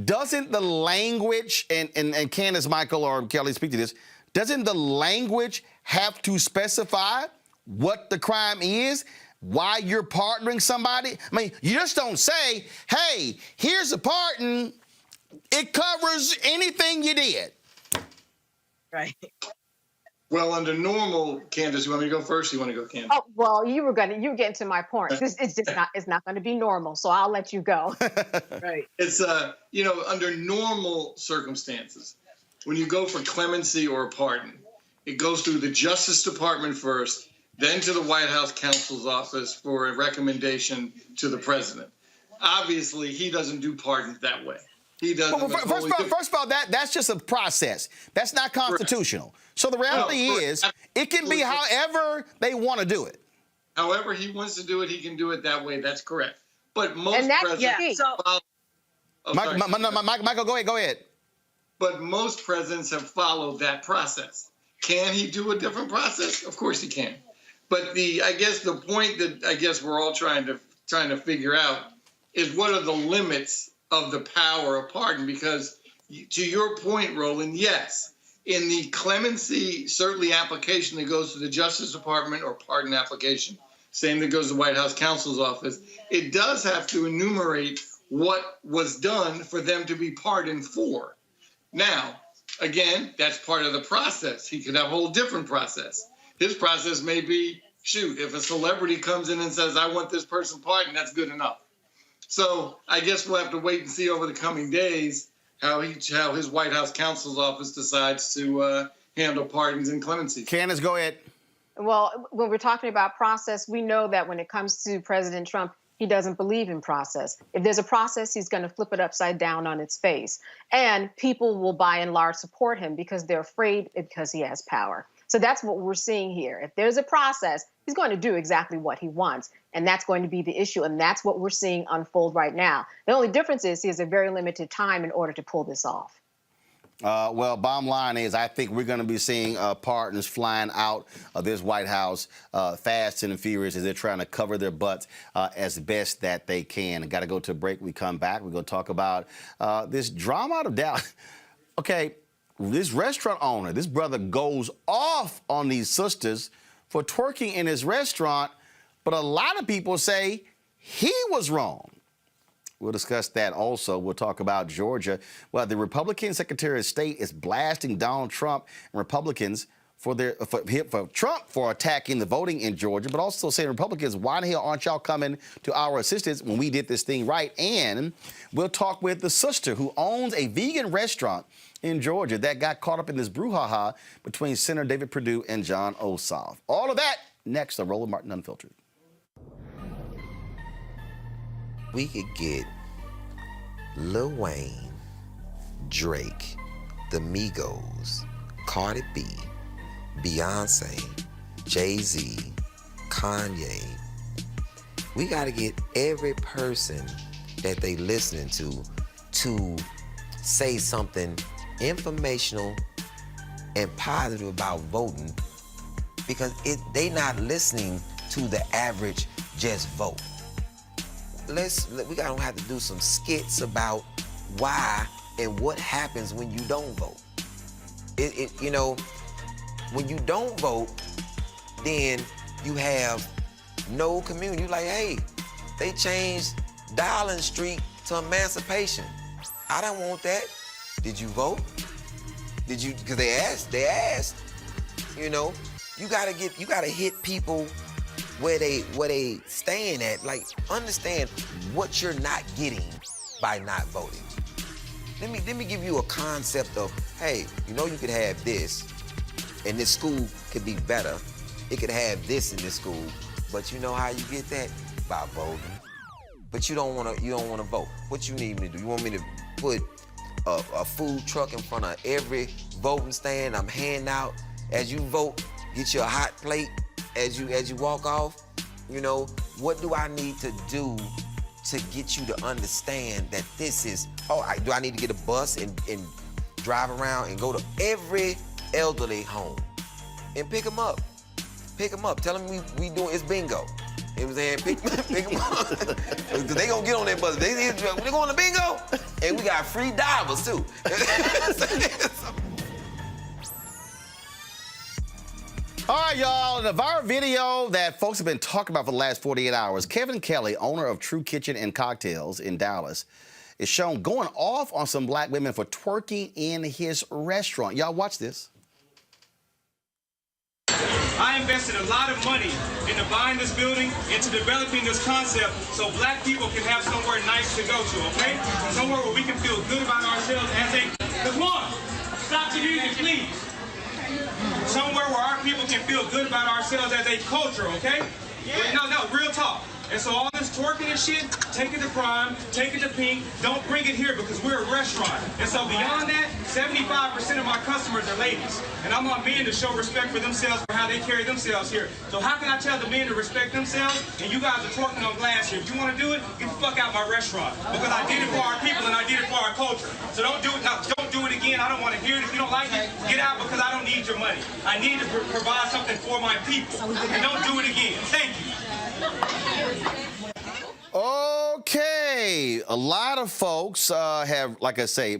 doesn't the language, and Candace, Michael, or Kelly speak to this, doesn't the language have to specify what the crime is, why you're pardoning somebody? I mean, you just don't say, hey, here's a pardon. It covers anything you did. Right. Well, under normal, Candace, you want me to go first? Or you want to go, Candace? Oh, well, you were getting to my point. It's not going to be normal, so I'll let you go. Right. It's under normal circumstances, when you go for clemency or a pardon, it goes through the Justice Department first, then to the White House counsel's office for a recommendation to the president. Obviously, he doesn't do pardons that way. He doesn't. Well, first of all, that's just a process. That's not constitutional. Correct. So the reality is, it can be however they want to do it. However he wants to do it, he can do it that way. That's correct. But most presidents follow. Michael, go ahead. But most presidents have followed that process. Can he do a different process? Of course he can. But I guess the point that we're all trying to figure out is, what are the limits of the power of pardon? Because to your point, Roland, yes, in the clemency, certainly application that goes to the Justice Department, or pardon application, same that goes to the White House counsel's office, it does have to enumerate what was done for them to be pardoned for. Now, again, that's part of the process. He could have a whole different process. His process may be, if a celebrity comes in and says, I want this person pardoned, that's good enough. So I guess we'll have to wait and see over the coming days how his White House counsel's office decides to handle pardons and clemency. Candace, go ahead. Well, when we're talking about process, we know that when it comes to President Trump, he doesn't believe in process. If there's a process, he's going to flip it upside down on its face. And people will, by and large, support him because they're afraid, because he has power. So that's what we're seeing here. If there's a process, he's going to do exactly what he wants. And that's going to be the issue. And that's what we're seeing unfold right now. The only difference is he has a very limited time in order to pull this off. Well, bottom line is, I think we're going to be seeing pardons flying out of this White House fast and furious as they're trying to cover their butts as best that they can. Got to go to a break. We come back. We're going to talk about this drama out of Dallas. Okay, this restaurant owner, this brother goes off on these sisters for twerking in his restaurant, but a lot of people say he was wrong. We'll discuss that also. We'll talk about Georgia. Well, the Republican Secretary of State is blasting Donald Trump and Republicans for Trump for attacking the voting in Georgia, but also saying, Republicans, why the hell aren't y'all coming to our assistance when we did this thing right? And we'll talk with the sister who owns a vegan restaurant in Georgia that got caught up in this brouhaha between Senator David Perdue and John Ossoff. All of that next on Roland Martin Unfiltered. We could get Lil Wayne, Drake, the Migos, Cardi B, Beyonce, Jay-Z, Kanye. We got to get every person that they listening to say something informational and positive about voting, because they not listening to the average just vote. We gotta have to do some skits about why and what happens when you don't vote. When you don't vote, then you have no community. You're like, hey, they changed Darling Street to emancipation. I don't want that. Did you vote? Did you, because they asked. You know, you gotta hit people where they staying at. Like, understand what you're not getting by not voting. Let me give you a concept of, hey, you know you could have this, and this school could be better. It could have this in this school, but you know how you get that? By voting. But you don't wanna vote. What you need me to do? You want me to put a food truck in front of every voting stand? I'm handing out as you vote. Get you a hot plate as you walk off. You know, what do I need to do to get you to understand that this is, do I need to get a bus and drive around and go to every elderly home and pick them up? Pick them up. Tell them we doing, it's bingo. You know what I'm saying? Pick them up. Because they gonna get on that bus. They going to bingo, and we got free divers too. All right, y'all. The viral video that folks have been talking about for the last 48 hours, Kevin Kelly, owner of True Kitchen and Cocktails in Dallas, is shown going off on some black women for twerking in his restaurant. Y'all watch this. I invested a lot of money into buying this building, into developing this concept so black people can have somewhere nice to go to, okay? Somewhere where we can feel good about ourselves as a, come on, stop the music, please. Somewhere where our people can feel good about ourselves as a culture, okay? Yeah. No, real talk. And so all this twerking and shit, take it to Prime, take it to Pink, don't bring it here because we're a restaurant. And so beyond that, 75% of my customers are ladies. And I'm on men to show respect for themselves for how they carry themselves here. So how can I tell the men to respect themselves and you guys are twerking on glass here? If you want to do it, get the fuck out my restaurant. Because I did it for our people and I did it for our culture. So don't do it now. Don't do it again. I don't want to hear it. If you don't like it, get out because I don't need your money. I need to provide something for my people. And don't do it again. Thank you. Okay, a lot of folks have, like I say,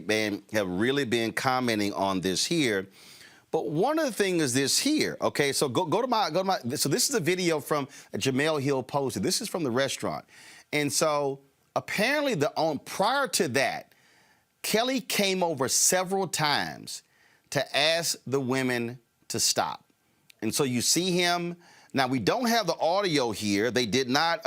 have really been commenting on this here. But one of the things is this here. Okay, so go to my. So this is a video from Jamel Hill posted. This is from the restaurant, and so apparently prior to that, Kelly came over several times to ask the women to stop, and so you see him. Now, we don't have the audio here. They did not,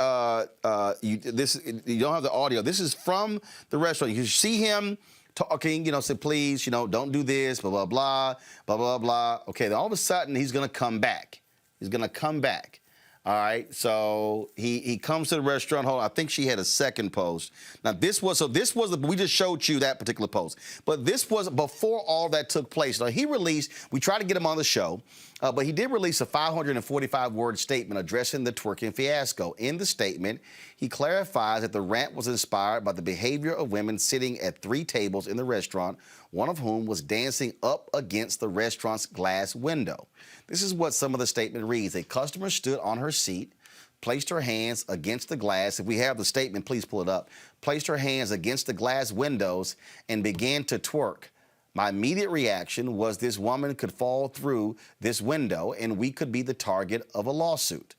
you don't have the audio. This is from the restaurant. You see him talking, say, please, don't do this, blah, blah, blah, blah, blah, blah. Okay, then all of a sudden, he's going to come back. He's going to come back. All right, so he comes to the restaurant. Hold on, I think she had a second post. Now, we just showed you that particular post. But this was before all that took place. Now, we tried to get him on the show, but he did release a 545-word statement addressing the twerking fiasco. In the statement, he clarifies that the rant was inspired by the behavior of women sitting at 3 tables in the restaurant, one of whom was dancing up against the restaurant's glass window. This is what some of the statement reads. A customer stood on her seat, placed her hands against the glass. If we have the statement, please pull it up. Placed her hands against the glass windows and began to twerk. My immediate reaction was this woman could fall through this window and we could be the target of a lawsuit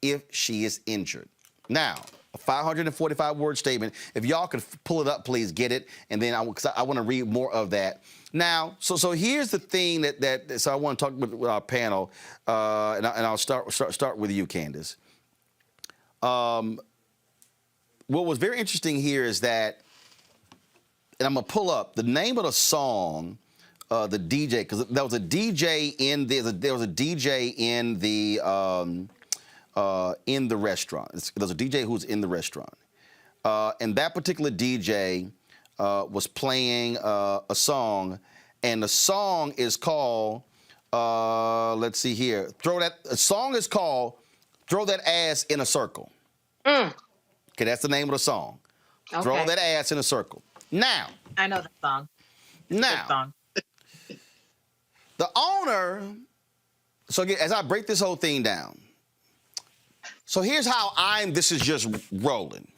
if she is injured. Now, a 545-word statement. If y'all could pull it up, please get it. And then I want to read more of that. Now, so here's the thing so I want to talk with our panel, and I'll start with you, Candace. What was very interesting here is that, and I'm gonna pull up the name of the song, the DJ, because there was a DJ in the restaurant. There's a DJ who was in the restaurant, and that particular DJ was playing a song, and the song is called, let's see here, the song is called Throw That Ass in a Circle. Okay, that's the name of the song. Okay. Throw That Ass in a Circle. Now. I know that song. Now, the owner, so again, as I break this whole thing down, so here's how this is just rolling.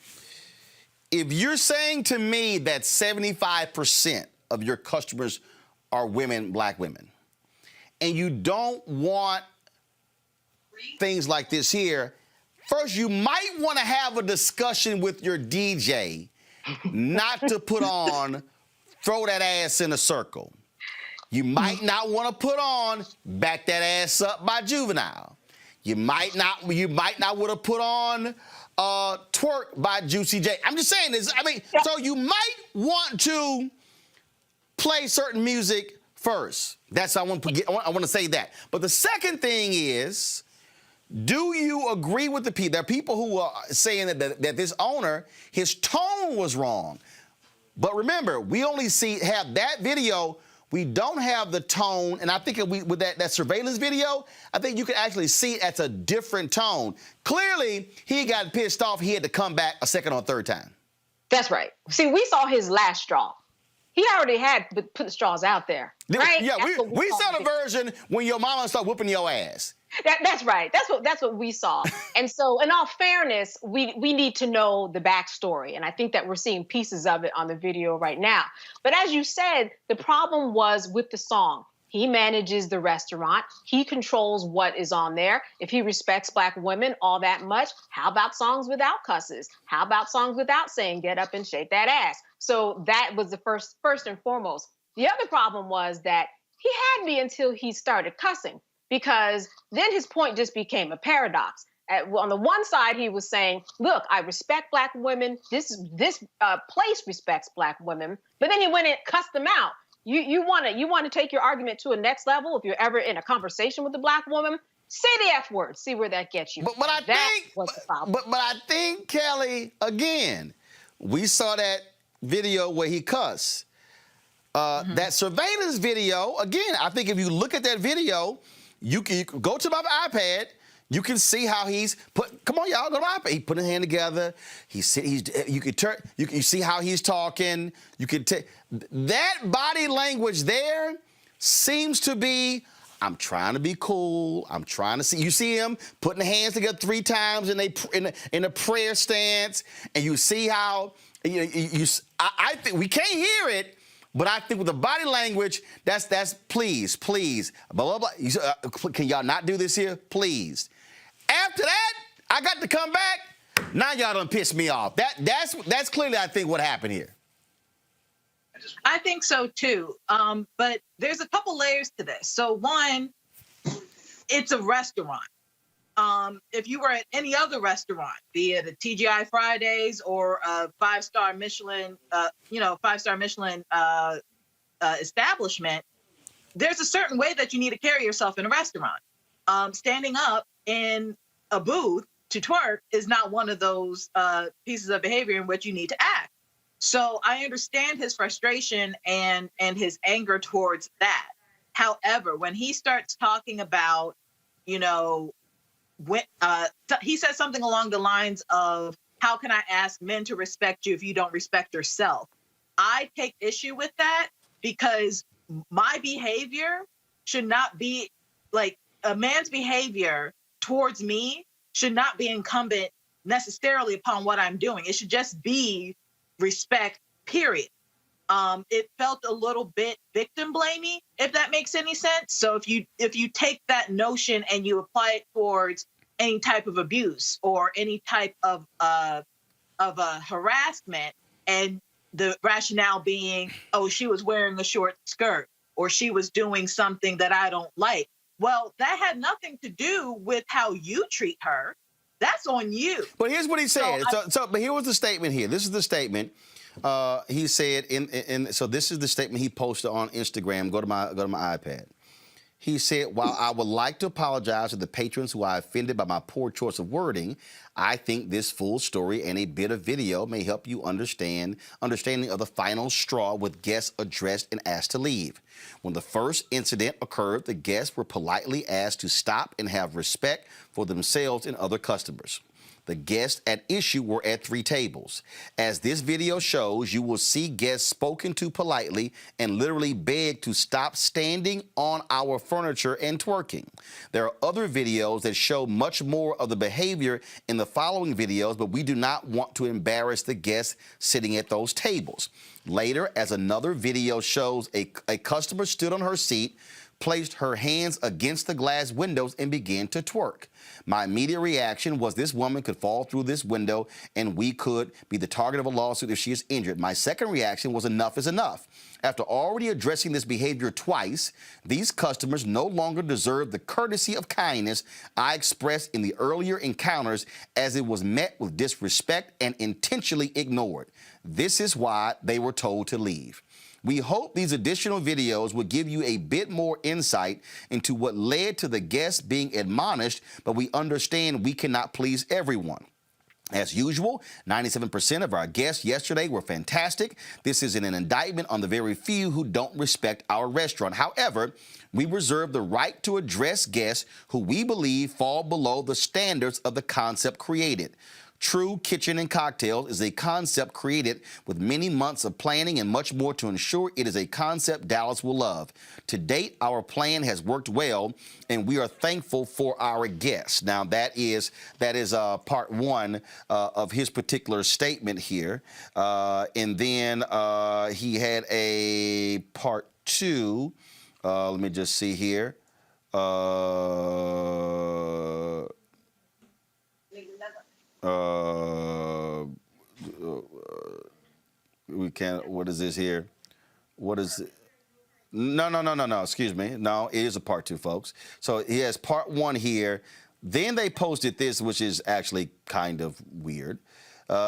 If you're saying to me that 75% of your customers are women, black women, and you don't want things like this here, first you might want to have a discussion with your DJ not to put on Throw That Ass in a Circle. You might not want to put on Back That Ass Up by Juvenile. You might not want to put on Twerk by Juicy J. I'm just saying this. I mean, so you might want to play certain music first. That's I want to say that. But the second thing is, do you agree with the people? There are people who are saying that this owner, his tone was wrong. But remember, we only have that video. We don't have the tone, and I think with that surveillance video, I think you can actually see it at a different tone. Clearly, he got pissed off. He had to come back a second or third time. That's right. See, we saw his last straw. He already had put the straws out there, right? Yeah, we saw the version when your mama started whooping your ass. That's right. That's what we saw. And so, in all fairness, we need to know the backstory, and I think that we're seeing pieces of it on the video right now. But as you said, the problem was with the song. He manages the restaurant. He controls what is on there. If he respects Black women all that much, how about songs without cusses? How about songs without saying "get up and shake that ass"? So that was the first and foremost. The other problem was that he had me until he started cussing, because then his point just became a paradox. On the one side, he was saying, look, I respect Black women. This place respects Black women. But then he went and cussed them out. You want to take your argument to a next level. If you're ever in a conversation with a Black woman, say the F word. See where that gets you. But I think, Kelly, again, we saw that video where he cussed. That surveillance video, again, I think if you look at that video, you can go to my iPad. You can see how he's come on, y'all, go to my iPad. He put his hand together. You see how he's talking. You can take that body language there seems to be, I'm trying to be cool. I'm trying to see. You see him putting the hands together 3 times in a prayer stance, and you see how I think we can't hear it. But I think with the body language, that's please, blah, blah, blah. Can y'all not do this here? Please. After that, I got to come back. Now y'all done pissed me off. That's clearly, I think, what happened here. I think so, too. But there's a couple layers to this. So one, it's a restaurant. If you were at any other restaurant, be it a TGI Fridays or a 5-star Michelin, establishment, there's a certain way that you need to carry yourself in a restaurant. Standing up in a booth to twerk is not one of those pieces of behavior in which you need to act. So I understand his frustration and his anger towards that. However, when he starts talking about, when he said something along the lines of, how can I ask men to respect you if you don't respect yourself? I take issue with that, because my behavior should not be like a man's behavior towards me should not be incumbent necessarily upon what I'm doing. It should just be respect, period. It felt a little bit victim blamey, if that makes any sense. So if you take that notion and you apply it towards any type of abuse or any type of a harassment, and the rationale being, oh, she was wearing a short skirt or she was doing something that I don't like. Well, that had nothing to do with how you treat her. That's on you. But here's what he said. But here was the statement here. This is the statement. He said, so this is the statement he posted on Instagram. Go to my iPad. He said, while I would like to apologize to the patrons who I offended by my poor choice of wording, I think this full story and a bit of video may help you understanding of the final straw with guests addressed and asked to leave. When the first incident occurred, the guests were politely asked to stop and have respect for themselves and other customers. The guests at issue were at 3 tables. As this video shows, you will see guests spoken to politely and literally begged to stop standing on our furniture and twerking. There are other videos that show much more of the behavior in the following videos, but we do not want to embarrass the guests sitting at those tables. Later, as another video shows, a customer stood on her seat, placed her hands against the glass windows and began to twerk. My immediate reaction was this woman could fall through this window and we could be the target of a lawsuit if she is injured. My second reaction was enough is enough. After already addressing this behavior twice, these customers no longer deserve the courtesy of kindness I expressed in the earlier encounters, as it was met with disrespect and intentionally ignored. This is why they were told to leave. We hope these additional videos will give you a bit more insight into what led to the guests being admonished, but we understand we cannot please everyone. As usual, 97% of our guests yesterday were fantastic. This is an indictment on the very few who don't respect our restaurant. However, we reserve the right to address guests who we believe fall below the standards of the concept created. True Kitchen and Cocktails is a concept created with many months of planning and much more to ensure it is a concept Dallas will love. To date, our plan has worked well, and we are thankful for our guests. Now, that is part one of his particular statement here. And then he had a part two. Let me just see here. We can't. What is this here? What is it? No. Excuse me. No, it is a part two, folks. So he has part one here. Then they posted this, which is actually kind of weird.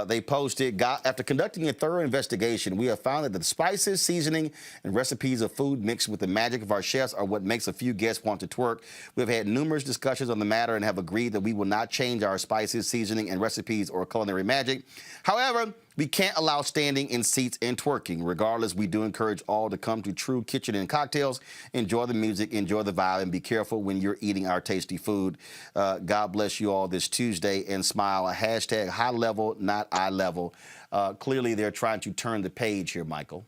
They posted, after conducting a thorough investigation, we have found that the spices, seasoning, and recipes of food mixed with the magic of our chefs are what makes a few guests want to twerk. We have had numerous discussions on the matter and have agreed that we will not change our spices, seasoning, and recipes or culinary magic. However, we can't allow standing in seats and twerking. Regardless, we do encourage all to come to True Kitchen and Cocktails, enjoy the music, enjoy the vibe, and be careful when you're eating our tasty food. God bless you all this Tuesday, and smile. A hashtag high level, not eye level. Clearly, they're trying to turn the page here, Michael.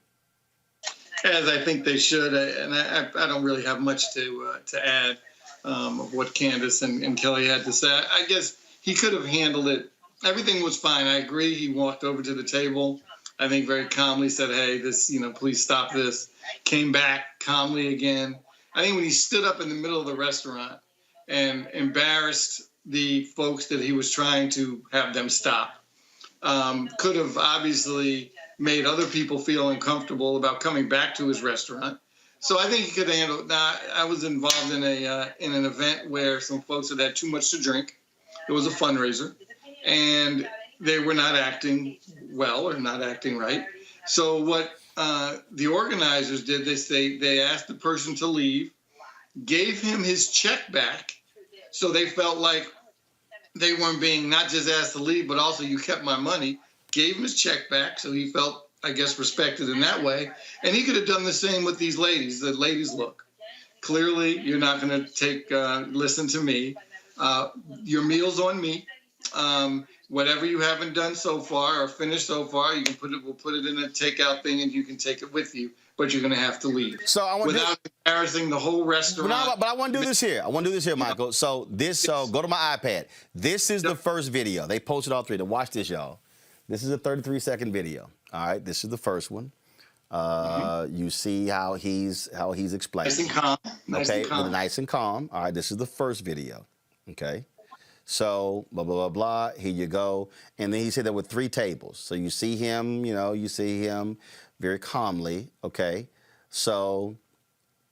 As I think they should, and I don't really have much to add of what Candace and Kelly had to say. I guess he could have handled it. Everything was fine. I agree. He walked over to the table, I think very calmly said, hey, this, please stop this. Came back calmly again. I think when he stood up in the middle of the restaurant and embarrassed the folks that he was trying to have them stop, could have obviously made other people feel uncomfortable about coming back to his restaurant. So I think he could handle it. Now, I was involved in an event where some folks had had too much to drink. It was a fundraiser. And they were not acting well or not acting right. So what the organizers did, they asked the person to leave, gave him his check back, so they felt like they weren't being not just asked to leave, but also you kept my money, gave him his check back, so he felt, I guess, respected in that way. And he could have done the same with these ladies. The ladies, look, clearly you're not going to listen to me. Your meal's on me. Whatever you haven't done so far or finished so far, we'll put it in a takeout thing and you can take it with you, but you're going to have to leave. So I want without embarrassing the whole restaurant. But I want to do this here. Michael. So go to my iPad. This is the first video. They posted all three. Now watch this, y'all. This is a 33-second video. All right, this is the first one. You see how he's explaining. Nice and calm. Nice and calm. All right, this is the first video. Okay. So, blah, blah, blah, blah, here you go. And then he said there were 3 tables. So you see him, very calmly, okay? So,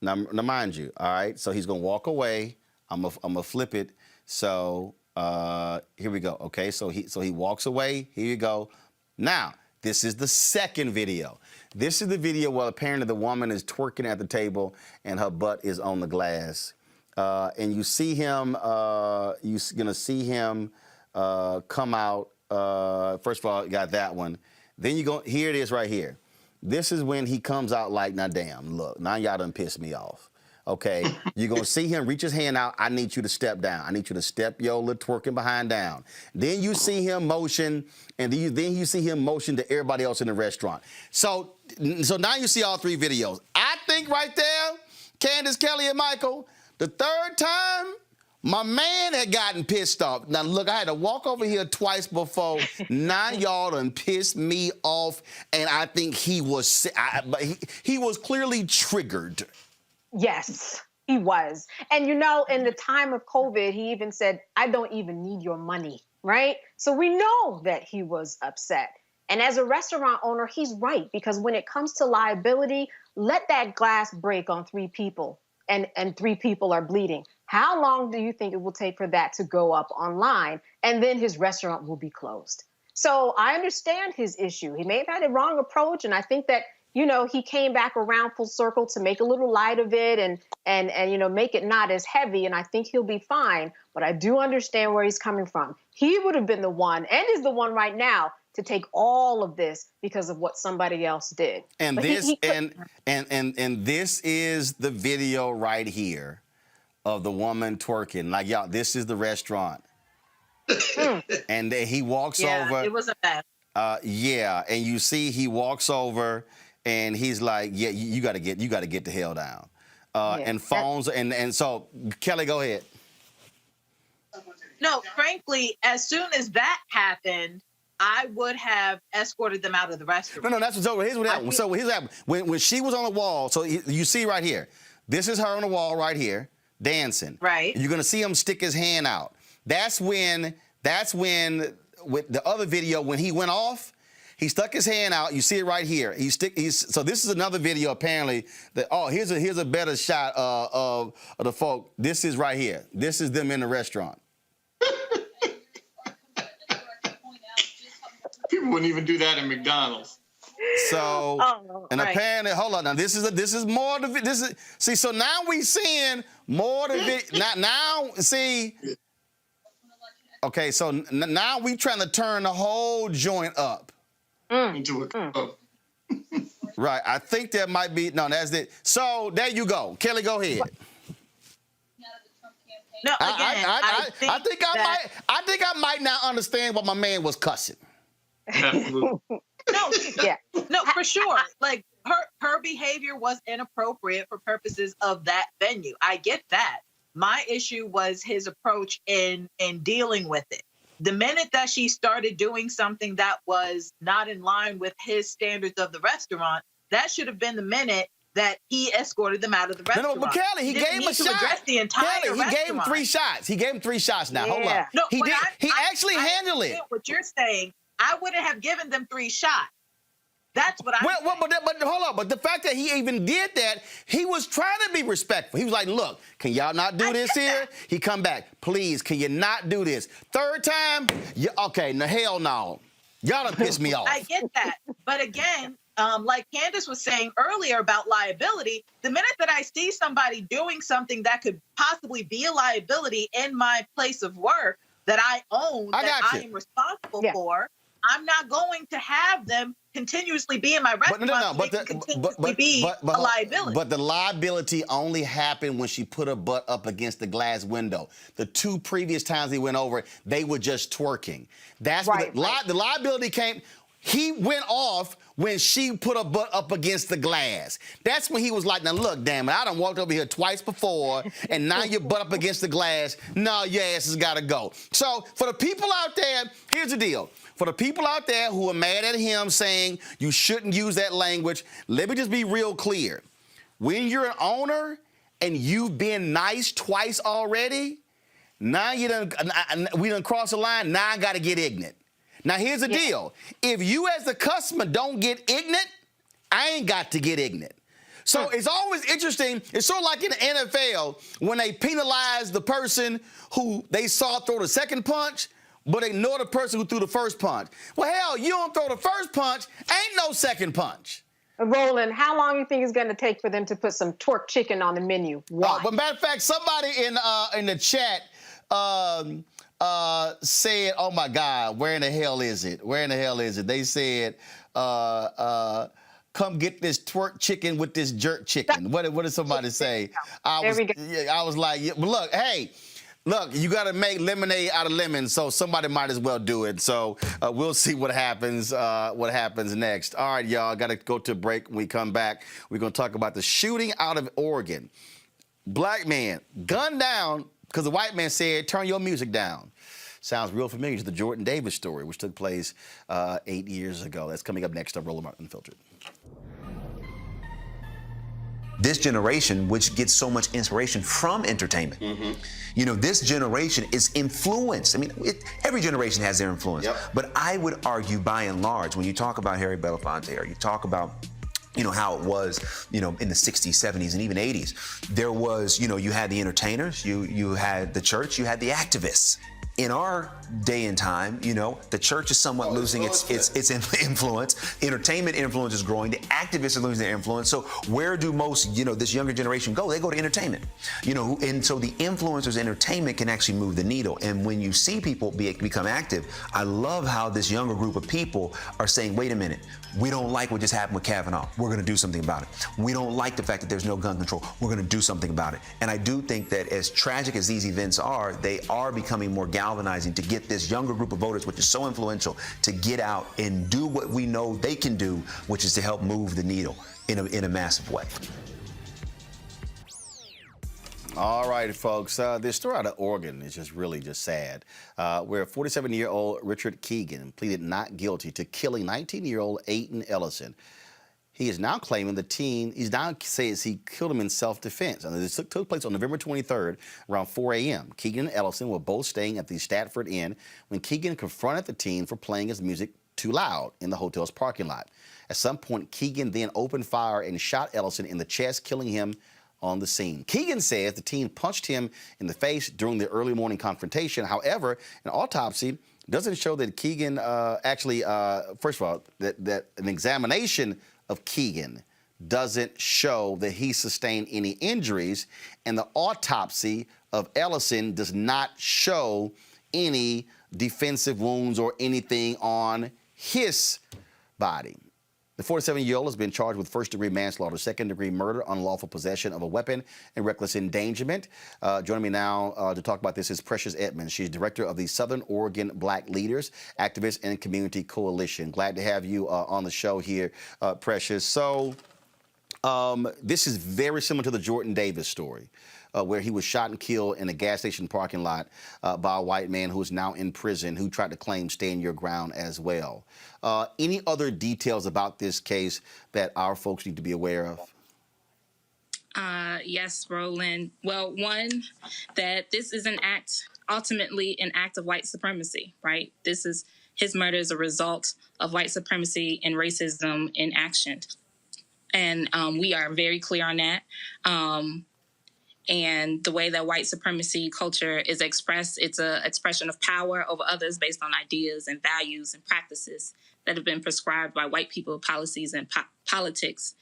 now mind you, all right? So he's going to walk away. I'm gonna flip it. So, here we go, okay? So he walks away. Here you go. Now, this is the second video. This is the video where apparently the woman is twerking at the table and her butt is on the glass. And you see him, you're gonna see him come out. First of all, you got that one. Then here it is right here. This is when he comes out like, now damn, look, now y'all done pissed me off. Okay, you're gonna see him reach his hand out. I need you to step down. I need you to step your little twerking behind down. Then you see him motion, and then you see him motion to everybody else in the restaurant. So now you see all 3 videos. I think right there, Candace, Kelly, and Michael, the third time, my man had gotten pissed off. Now, look, I had to walk over here twice before. Now y'all done pissed me off, and I think he was clearly triggered. Yes. He was. And you know, in the time of COVID, he even said, I don't even need your money, right? So we know that he was upset. And as a restaurant owner, he's right, because when it comes to liability, let that glass break on 3 people and 3 people are bleeding. How long do you think it will take for that to go up online? And then his restaurant will be closed. So I understand his issue. He may have had a wrong approach. And I think that, you know, he came back around full circle to make a little light of it and you know, make it not as heavy. And I think he'll be fine. But I do understand where he's coming from. He would have been the one, and is the one right now, to take all of this because of what somebody else did. And But this he and this is the video right here of the woman twerking. Like, y'all, this is the restaurant. And then he walks over. It was a mess. Yeah, and you see he walks over and he's like, yeah, you got to get the hell down. And phones and so Kelly, go ahead. No, frankly, as soon as that happened, I would have escorted them out of the restaurant. No, that's what's over. Here's what happened. So here's what happened. When she was on the wall, so you see right here, this is her on the wall right here, dancing. Right. You're gonna see him stick his hand out. That's when with the other video, when he went off, he stuck his hand out. You see it right here. So this is another video apparently that, oh, here's a better shot of the folk. This is right here. This is them in the restaurant. People wouldn't even do that in McDonald's. So, apparently, hold on. Now, this is more the this is see. So now we seeing more the now see. Okay, so now we trying to turn the whole joint up into a right. I think that might be that's it. So there you go, Kelly. Go ahead. No, again, I think I might now understand why my man was cussing. Absolutely. No, for sure. Like her behavior was inappropriate for purposes of that venue. I get that. My issue was his approach in dealing with it. The minute that she started doing something that was not in line with his standards of the restaurant, that should have been the minute that he escorted them out of the restaurant. No, but Kelly, he gave him a shot. Address the entire Kelly, he gave him 3 shots. He gave him 3 shots now. Hold up. No, he did. He actually handled it. What you're saying, I wouldn't have given them 3 shots. That's what I. Well, but hold on. But the fact that he even did that, he was trying to be respectful. He was like, "Look, can y'all not do this here?" He come back, "Please, can you not do this?" 3rd time, okay, no, hell no. Y'all done pissed me off. I get that, but again, like Candace was saying earlier about liability, the minute that I see somebody doing something that could possibly be a liability in my place of work that I own, that I am responsible for, I'm not going to have them continuously be in my restaurant be a liability. But the liability only happened when she put her butt up against the glass window. The 2 previous times he went over, they were just twerking. That's right, the liability came. He went off when she put her butt up against the glass. That's when he was like, now look, damn it, I done walked over here twice before, and now your butt up against the glass. No, your ass has got to go. So for the people out there, here's the deal. For the people out there who are mad at him saying you shouldn't use that language, let me just be real clear. When you're an owner and you've been nice twice already, now we done crossed the line, now I got to get ignorant. Now, here's the deal. If you as the customer don't get ignorant, I ain't got to get ignorant. So it's always interesting. It's sort of like in the NFL when they penalize the person who they saw throw the second punch, but ignore the person who threw the first punch. Well, hell, you don't throw the first punch, ain't no second punch. Roland, how long do you think it's going to take for them to put some twerk chicken on the menu? Why? But matter of fact, somebody in the chat said, oh my God, where in the hell is it? Where in the hell is it? They said, come get this twerk chicken with this jerk chicken. What did somebody say? I was like, but look, hey, look, you got to make lemonade out of lemons, so somebody might as well do it. So we'll see what happens next. All right, y'all, got to go to a break. When we come back, we're going to talk about the shooting out of Oregon. Black man gunned down because the white man said, turn your music down. Sounds real familiar to the Jordan Davis story, which took place 8 years ago. That's coming up next on Roland Martin Unfiltered. this generation, which gets so much inspiration from entertainment. You know, this generation is influenced. I mean, every generation has their influence. But I would argue, by and large, when you talk about Harry Belafonte, or you talk about, you know, how it was, you know, in the 60s, 70s, and even 80s, there was, you know, you had the entertainers, you had the church, you had the activists. In our day and time, you know, the church is somewhat losing its influence. Entertainment influence is growing. The activists are losing their influence. So where do most, you know, this younger generation go? They go to entertainment. You know, and so the influencers' entertainment can actually move the needle. And when you see people become active, I love how this younger group of people are saying, wait a minute, we don't like what just happened with Kavanaugh. We're going to do something about it. We don't like the fact that there's no gun control. We're going to do something about it. And I do think that as tragic as these events are, they are becoming more galvanizing to get this younger group of voters, which is so influential, to get out and do what we know they can do, which is to help move the needle in a massive way. All right, folks. This story out of Oregon is really sad. Where 47-year-old Richard Keegan pleaded not guilty to killing 19-year-old Aiden Ellison. He is now claiming he says he killed him in self-defense. And this took place on November 23rd around 4 a.m. Keegan and Ellison were both staying at the Stratford Inn when Keegan confronted the teen for playing his music too loud in the hotel's parking lot. At some point, Keegan then opened fire and shot Ellison in the chest, killing him on the scene. Keegan says the teen punched him in the face during the early morning confrontation. However, an autopsy doesn't show that Keegan first of all, that an examination of Keegan doesn't show that he sustained any injuries, and the autopsy of Ellison does not show any defensive wounds or anything on his body. The 47-year-old has been charged with first-degree manslaughter, second-degree murder, unlawful possession of a weapon, and reckless endangerment. Joining me now to talk about this is Precious Edmonds. She's director of the Southern Oregon Black Leaders, Activists, and Community Coalition. Glad to have you on the show here, Precious. So this is very similar to the Jordan Davis story, where he was shot and killed in a gas station parking lot by a white man who is now in prison, who tried to claim stand your ground as well. Any other details about this case that our folks need to be aware of? Yes, Roland. Well, one, that this is ultimately an act of white supremacy, right? His murder is a result of white supremacy and racism in action. And we are very clear on that. And the way that white supremacy culture is expressed, it's an expression of power over others based on ideas and values and practices that have been prescribed by white people, policies, and politics.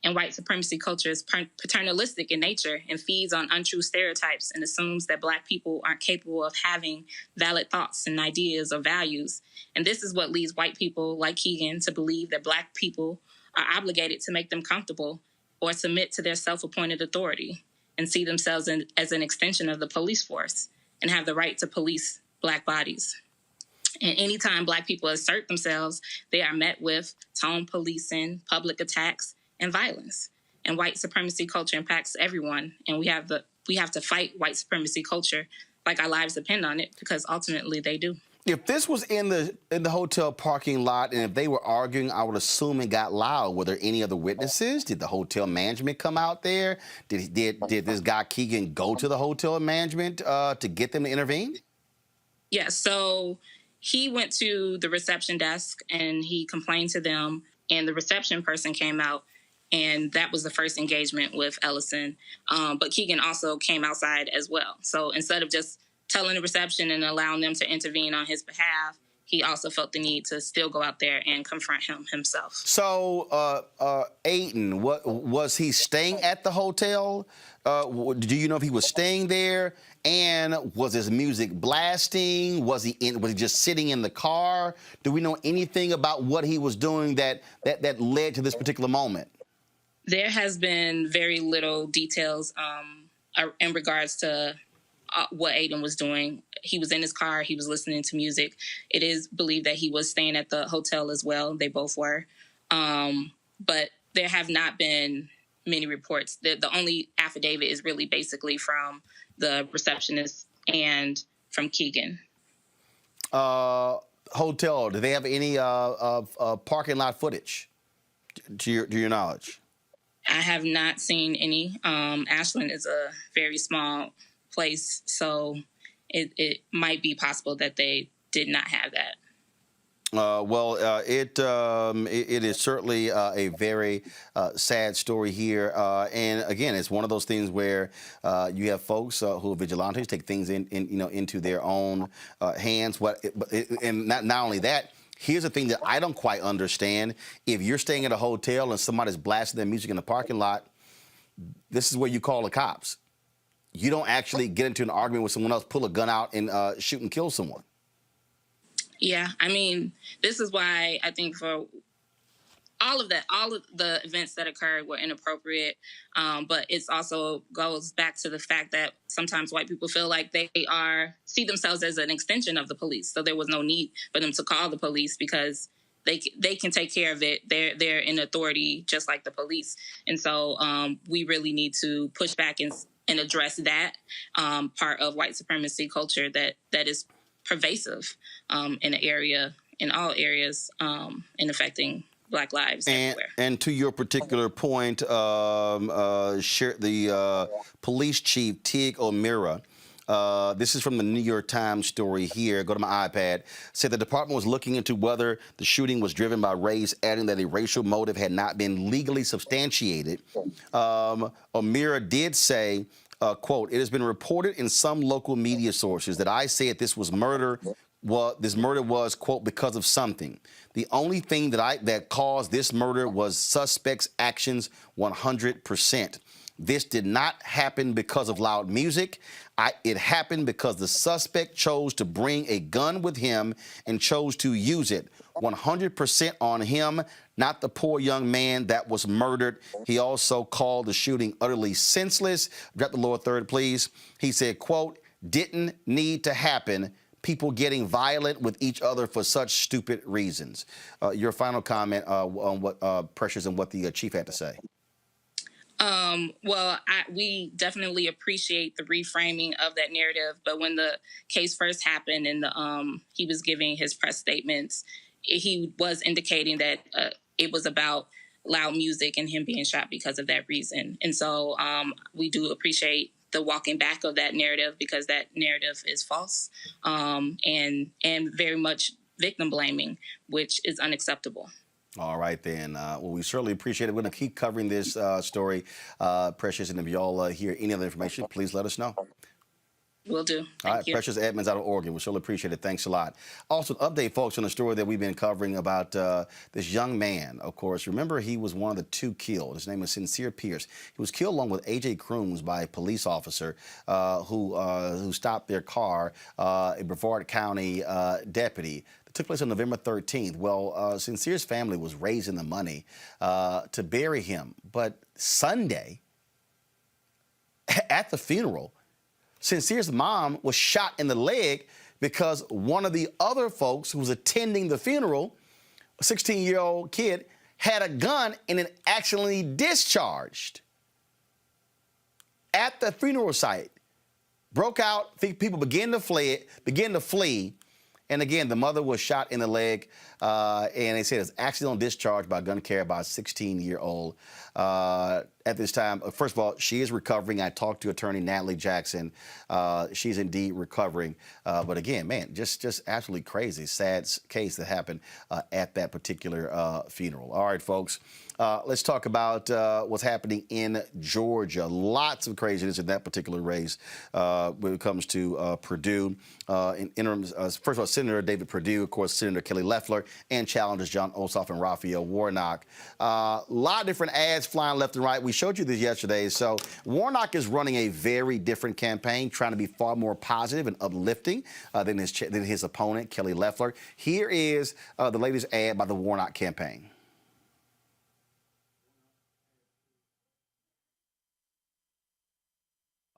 And white supremacy culture is paternalistic in nature and feeds on untrue stereotypes and assumes that Black people aren't capable of having valid thoughts and ideas or values. And this is what leads white people like Keegan to believe that Black people are obligated to make them comfortable or submit to their self-appointed authority, and see themselves as an extension of the police force and have the right to police Black bodies. And anytime Black people assert themselves, they are met with tone policing, public attacks, and violence. And white supremacy culture impacts everyone, and we have to fight white supremacy culture like our lives depend on it, because ultimately they do. If this was in the hotel parking lot and if they were arguing, I would assume it got loud. Were there any other witnesses? Did the hotel management come out there? Did this guy Keegan go to the hotel management to get them to intervene? Yeah, so he went to the reception desk and he complained to them, and the reception person came out, and that was the first engagement with Ellison. But Keegan also came outside as well. So instead of just telling the reception and allowing them to intervene on his behalf, he also felt the need to still go out there and confront him himself. So, Aiden, was he staying at the hotel? Do you know if he was staying there? And was his music blasting? Was he just sitting in the car? Do we know anything about what he was doing that led to this particular moment? There has been very little details in regards to what Aiden was doing. He was in his car. He was listening to music. It is believed that he was staying at the hotel as well. They both were. But there have not been many reports. The only affidavit is really basically from the receptionist and from Keegan. Hotel, do they have any parking lot footage to your knowledge? I have not seen any. Ashland is a very small place, so it might be possible that they did not have that. It is certainly a very sad story here, and again, it's one of those things where you have folks who are vigilantes take things into their own hands. And not only that. Here's the thing that I don't quite understand. If you're staying at a hotel and somebody's blasting their music in the parking lot, this is where you call the cops. You don't actually get into an argument with someone else, pull a gun out, and shoot and kill someone. Yeah, I mean, this is why I think for all of the events that occurred were inappropriate. But it's also goes back to the fact that sometimes white people feel like they see themselves as an extension of the police. So there was no need for them to call the police because they can take care of it. They're in authority just like the police. And so we really need to push back and address that part of white supremacy culture that is pervasive in all areas and affecting Black lives everywhere. And to your particular point, the police chief, Tig O'Meara, this is from the New York Times story here. Go to my iPad. Said the department was looking into whether the shooting was driven by race, adding that a racial motive had not been legally substantiated. O'Meara did say, quote, "It has been reported in some local media sources that I said this murder was, quote, because of something. The only thing that caused this murder was suspects' actions 100%. This did not happen because of loud music. It happened because the suspect chose to bring a gun with him and chose to use it. 100% on him, not the poor young man that was murdered." He also called the shooting utterly senseless. Drop the lower third, please. He said, quote, "Didn't need to happen. People getting violent with each other for such stupid reasons." Your final comment on what Precious and what the chief had to say. We definitely appreciate the reframing of that narrative. But when the case first happened and he was giving his press statements, he was indicating that it was about loud music and him being shot because of that reason. And so we do appreciate the walking back of that narrative because that narrative is false and very much victim blaming, which is unacceptable. All right, then. Well, we certainly appreciate it. We're going to keep covering this story, Precious. And if y'all hear any other information, please let us know. Will do. All right, Precious Edmonds out of Oregon. We certainly appreciate it. Thanks a lot. Also, an update, folks, on the story that we've been covering about this young man. Of course, remember he was one of the two killed. His name was Sincere Pierce. He was killed along with A.J. Crooms by a police officer who stopped their car, a Brevard County deputy. Took place on November 13th. Well, Sincere's family was raising the money to bury him. But Sunday, at the funeral, Sincere's mom was shot in the leg because one of the other folks who was attending the funeral, a 16-year-old kid, had a gun and it accidentally discharged at the funeral site. Broke out, people began to flee. And again, the mother was shot in the leg, and they said it was accidental discharge by gun carrier by a 16-year-old. At this time, first of all, she is recovering. I talked to attorney Natalie Jackson. She's indeed recovering. But again, man, just absolutely crazy, sad case that happened at that particular funeral. All right, folks. Let's talk about what's happening in Georgia. Lots of craziness in that particular race when it comes to Purdue. First of all, Senator David Perdue, of course, Senator Kelly Loeffler, and challengers John Ossoff and Raphael Warnock. A lot of different ads flying left and right. We showed you this yesterday. So Warnock is running a very different campaign, trying to be far more positive and uplifting than his opponent, Kelly Loeffler. Here is the latest ad by the Warnock campaign.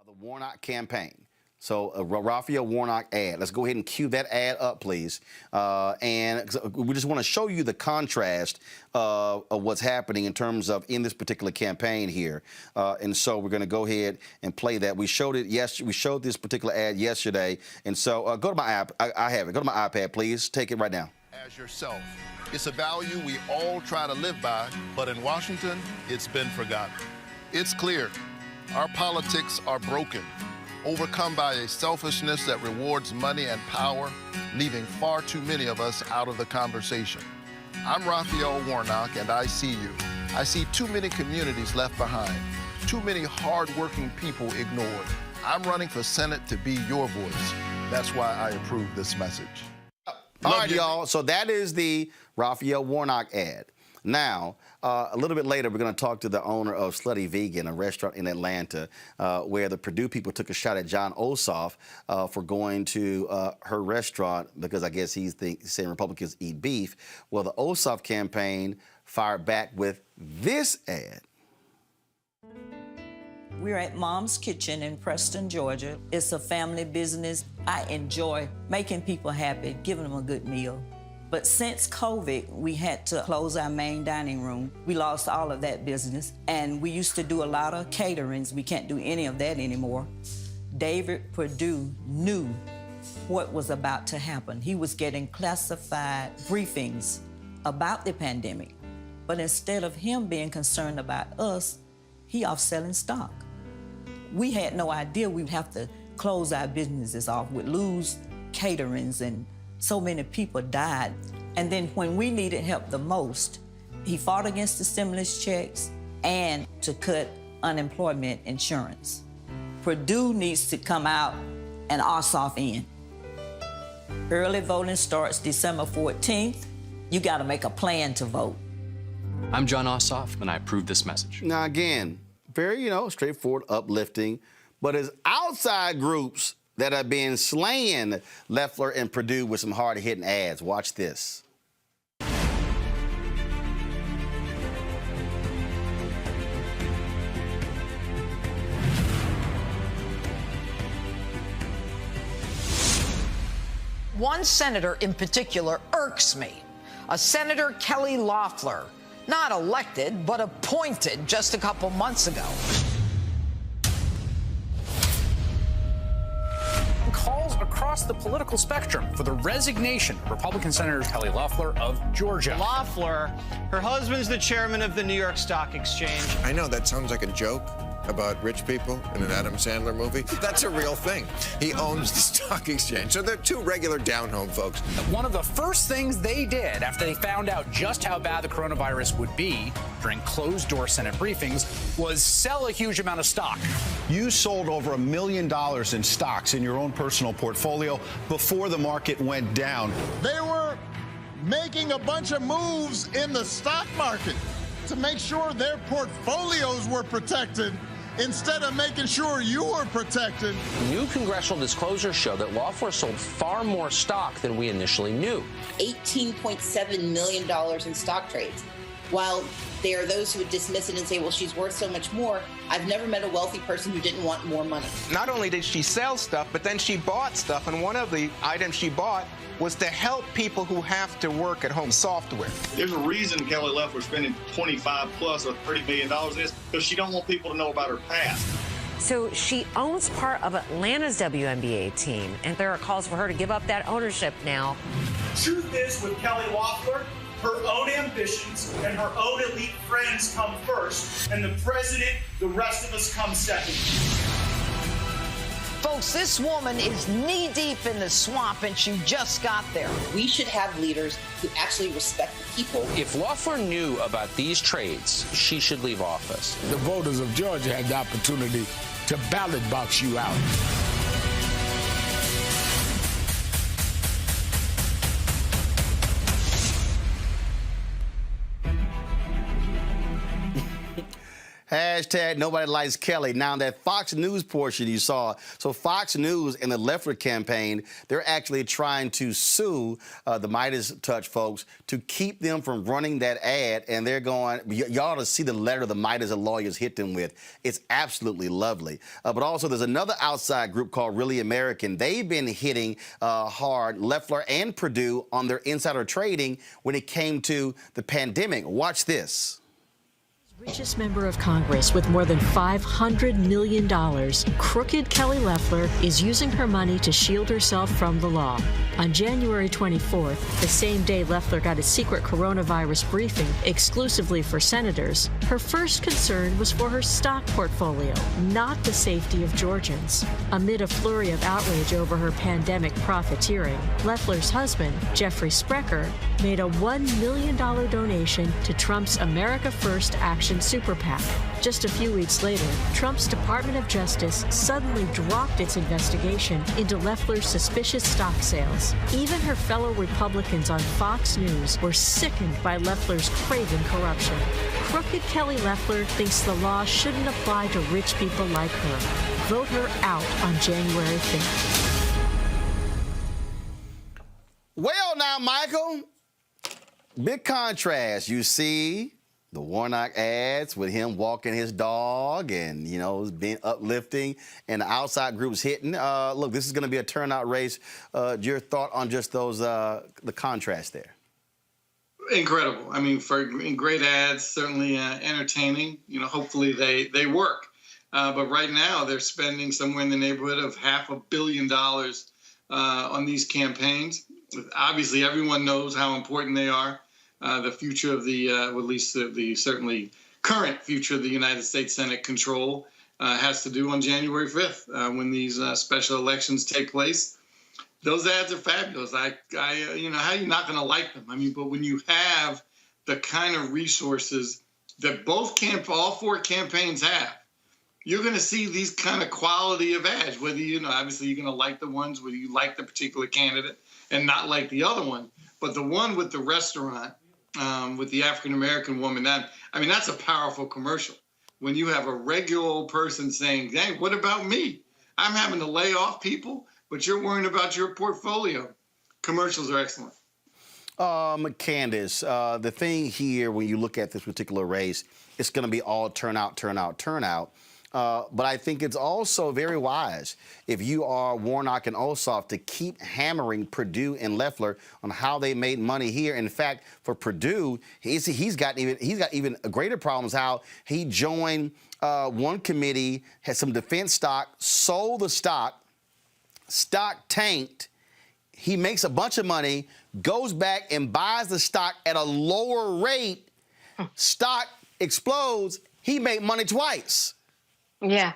The Warnock campaign. So a Raphael Warnock ad. Let's go ahead and cue that ad up, please. And we just want to show you the contrast of what's happening in terms of in this particular campaign here. And so we're going to go ahead and play that. We showed it. Yes, we showed this particular ad yesterday. And so go to my app. I have it. Go to my iPad, please. Take it right now. as yourself. It's a value we all try to live by, but in Washington, it's been forgotten. It's clear our politics are broken, overcome by a selfishness that rewards money and power, leaving far too many of us out of the conversation. I'm Raphael Warnock, and I see you. I see too many communities left behind, too many hardworking people ignored. I'm running for Senate to be your voice. That's why I approve this message. All right, y'all. So that is the Raphael Warnock ad. Now, a little bit later, we're going to talk to the owner of Slutty Vegan, a restaurant in Atlanta, where the Purdue people took a shot at Jon Ossoff for going to her restaurant because I guess he's saying Republicans eat beef. Well, the Ossoff campaign fired back with this ad. We're at Mom's Kitchen in Preston, Georgia. It's a family business. I enjoy making people happy, giving them a good meal. But since COVID, we had to close our main dining room. We lost all of that business, and we used to do a lot of caterings. We can't do any of that anymore. David Perdue knew what was about to happen. He was getting classified briefings about the pandemic. But instead of him being concerned about us, he off selling stock. We had no idea we'd have to close our businesses off. We'd lose caterings, and so many people died. And then when we needed help the most, he fought against the stimulus checks and to cut unemployment insurance. Purdue needs to come out and Ossoff in. Early voting starts December 14th. You got to make a plan to vote. I'm Jon Ossoff, and I approve this message. Now, again, very, straightforward, uplifting, but it's outside groups that are being slaying Loeffler and Perdue with some hard-hitting ads. Watch this. One senator in particular irks me. A Senator Kelly Loeffler, not elected, but appointed just a couple months ago. Calls across the political spectrum for the resignation of Republican Senator Kelly Loeffler of Georgia. Loeffler, her husband's the chairman of the New York Stock Exchange. I know that sounds like a joke about rich people in an Adam Sandler movie. That's a real thing. He owns the stock exchange. So they're two regular down-home folks. One of the first things they did after they found out just how bad the coronavirus would be during closed-door Senate briefings was sell a huge amount of stock. You sold over $1 million in stocks in your own personal portfolio before the market went down. They were making a bunch of moves in the stock market to make sure their portfolios were protected instead of making sure you were protected. New congressional disclosures show that Loeffler sold far more stock than we initially knew. $18.7 million in stock trades. While there are those who would dismiss it and say, well, she's worth so much more, I've never met a wealthy person who didn't want more money. Not only did she sell stuff, but then she bought stuff, and one of the items she bought was to help people who have to work at home, software. There's a reason Kelly Loeffler's spending 25 plus or $30 million in this, because she don't want people to know about her past. So she owns part of Atlanta's WNBA team, and there are calls for her to give up that ownership now. Truth is, with Kelly Loeffler, her own ambitions and her own elite friends come first, and the president, the rest of us come second. Folks, this woman is knee-deep in the swamp, and she just got there. We should have leaders who actually respect the people. If Loeffler knew about these trades, she should leave office. The voters of Georgia had the opportunity to ballot box you out. Hashtag nobody likes Kelly. Now, that Fox News portion you saw, so Fox News and the Loeffler campaign, they're actually trying to sue the Midas Touch folks to keep them from running that ad, and they're going, y'all ought to see the letter the Midas lawyers hit them with. It's absolutely lovely. But also, there's another outside group called Really American. They've been hitting hard Loeffler and Perdue on their insider trading when it came to the pandemic. Watch this. Richest member of Congress with more than $500 million, crooked Kelly Loeffler is using her money to shield herself from the law. On January 24th, the same day Loeffler got a secret coronavirus briefing exclusively for senators, her first concern was for her stock portfolio, not the safety of Georgians. Amid a flurry of outrage over her pandemic profiteering, Loeffler's husband, Jeffrey Sprecher, made a $1 million donation to Trump's America First Action Super PAC. Just a few weeks later, Trump's Department of Justice suddenly dropped its investigation into Loeffler's suspicious stock sales. Even her fellow Republicans on Fox News were sickened by Loeffler's craven corruption. Crooked Kelly Loeffler thinks the law shouldn't apply to rich people like her. Vote her out on January 5th. Well, now, Michael, big contrast. You see the Warnock ads with him walking his dog and, you know, being uplifting and the outside groups hitting. Look, this is going to be a turnout race. Your thought on just those, the contrast there? Incredible. I mean, for great ads, certainly entertaining. You know, hopefully they work. But right now they're spending somewhere in the neighborhood of $500 million on these campaigns. Obviously, everyone knows how important they are. The future of the, at least the certainly current future of the United States Senate control has to do on January 5th when these special elections take place. Those ads are fabulous. You know, how are you not going to like them? I mean, but when you have the kind of resources that all four campaigns have, you're going to see these kind of quality of ads, whether, you know, obviously you're going to like the ones where you like the particular candidate and not like the other one. But the one with the restaurant, with the African-American woman, that's a powerful commercial. When you have a regular old person saying, hey, what about me? I'm having to lay off people, but you're worrying about your portfolio. Commercials are excellent. Candace, the thing here, when you look at this particular race, it's going to be all turnout. But I think it's also very wise if you are Warnock and Ossoff to keep hammering Perdue and Loeffler on how they made money here. In fact, for Perdue, he's got even greater problems. How he joined one committee, had some defense stock, sold the stock tanked. He makes a bunch of money, goes back and buys the stock at a lower rate. Stock explodes. He made money twice. Yeah.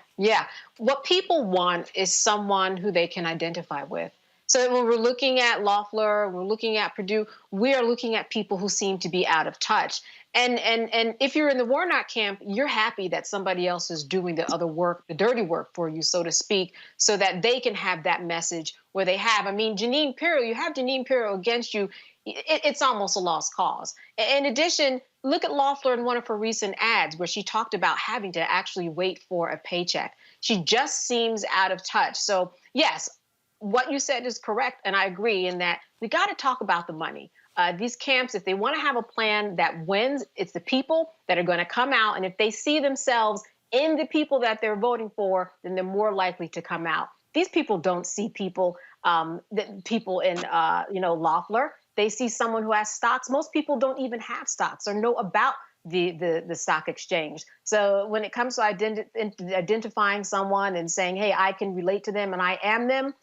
What people want is someone who they can identify with. So when we're looking at Loeffler, we're looking at Perdue, we are looking at people who seem to be out of touch. And if you're in the Warnock camp, you're happy that somebody else is doing the other work, the dirty work for you, so to speak, so that they can have that message where they have. I mean, Jeanine Pirro, you have Jeanine Pirro against you. It's almost a lost cause. In addition, look at Loeffler in one of her recent ads where she talked about having to actually wait for a paycheck. She just seems out of touch. So, yes, what you said is correct, and I agree in that we got to talk about the money. These camps, if they want to have a plan that wins, it's the people that are going to come out. And if they see themselves in the people that they're voting for, then they're more likely to come out. These people don't see people in, Loeffler. They see someone who has stocks. Most people don't even have stocks or know about the stock exchange. So when it comes to identifying someone and saying, hey, I can relate to them and I am them,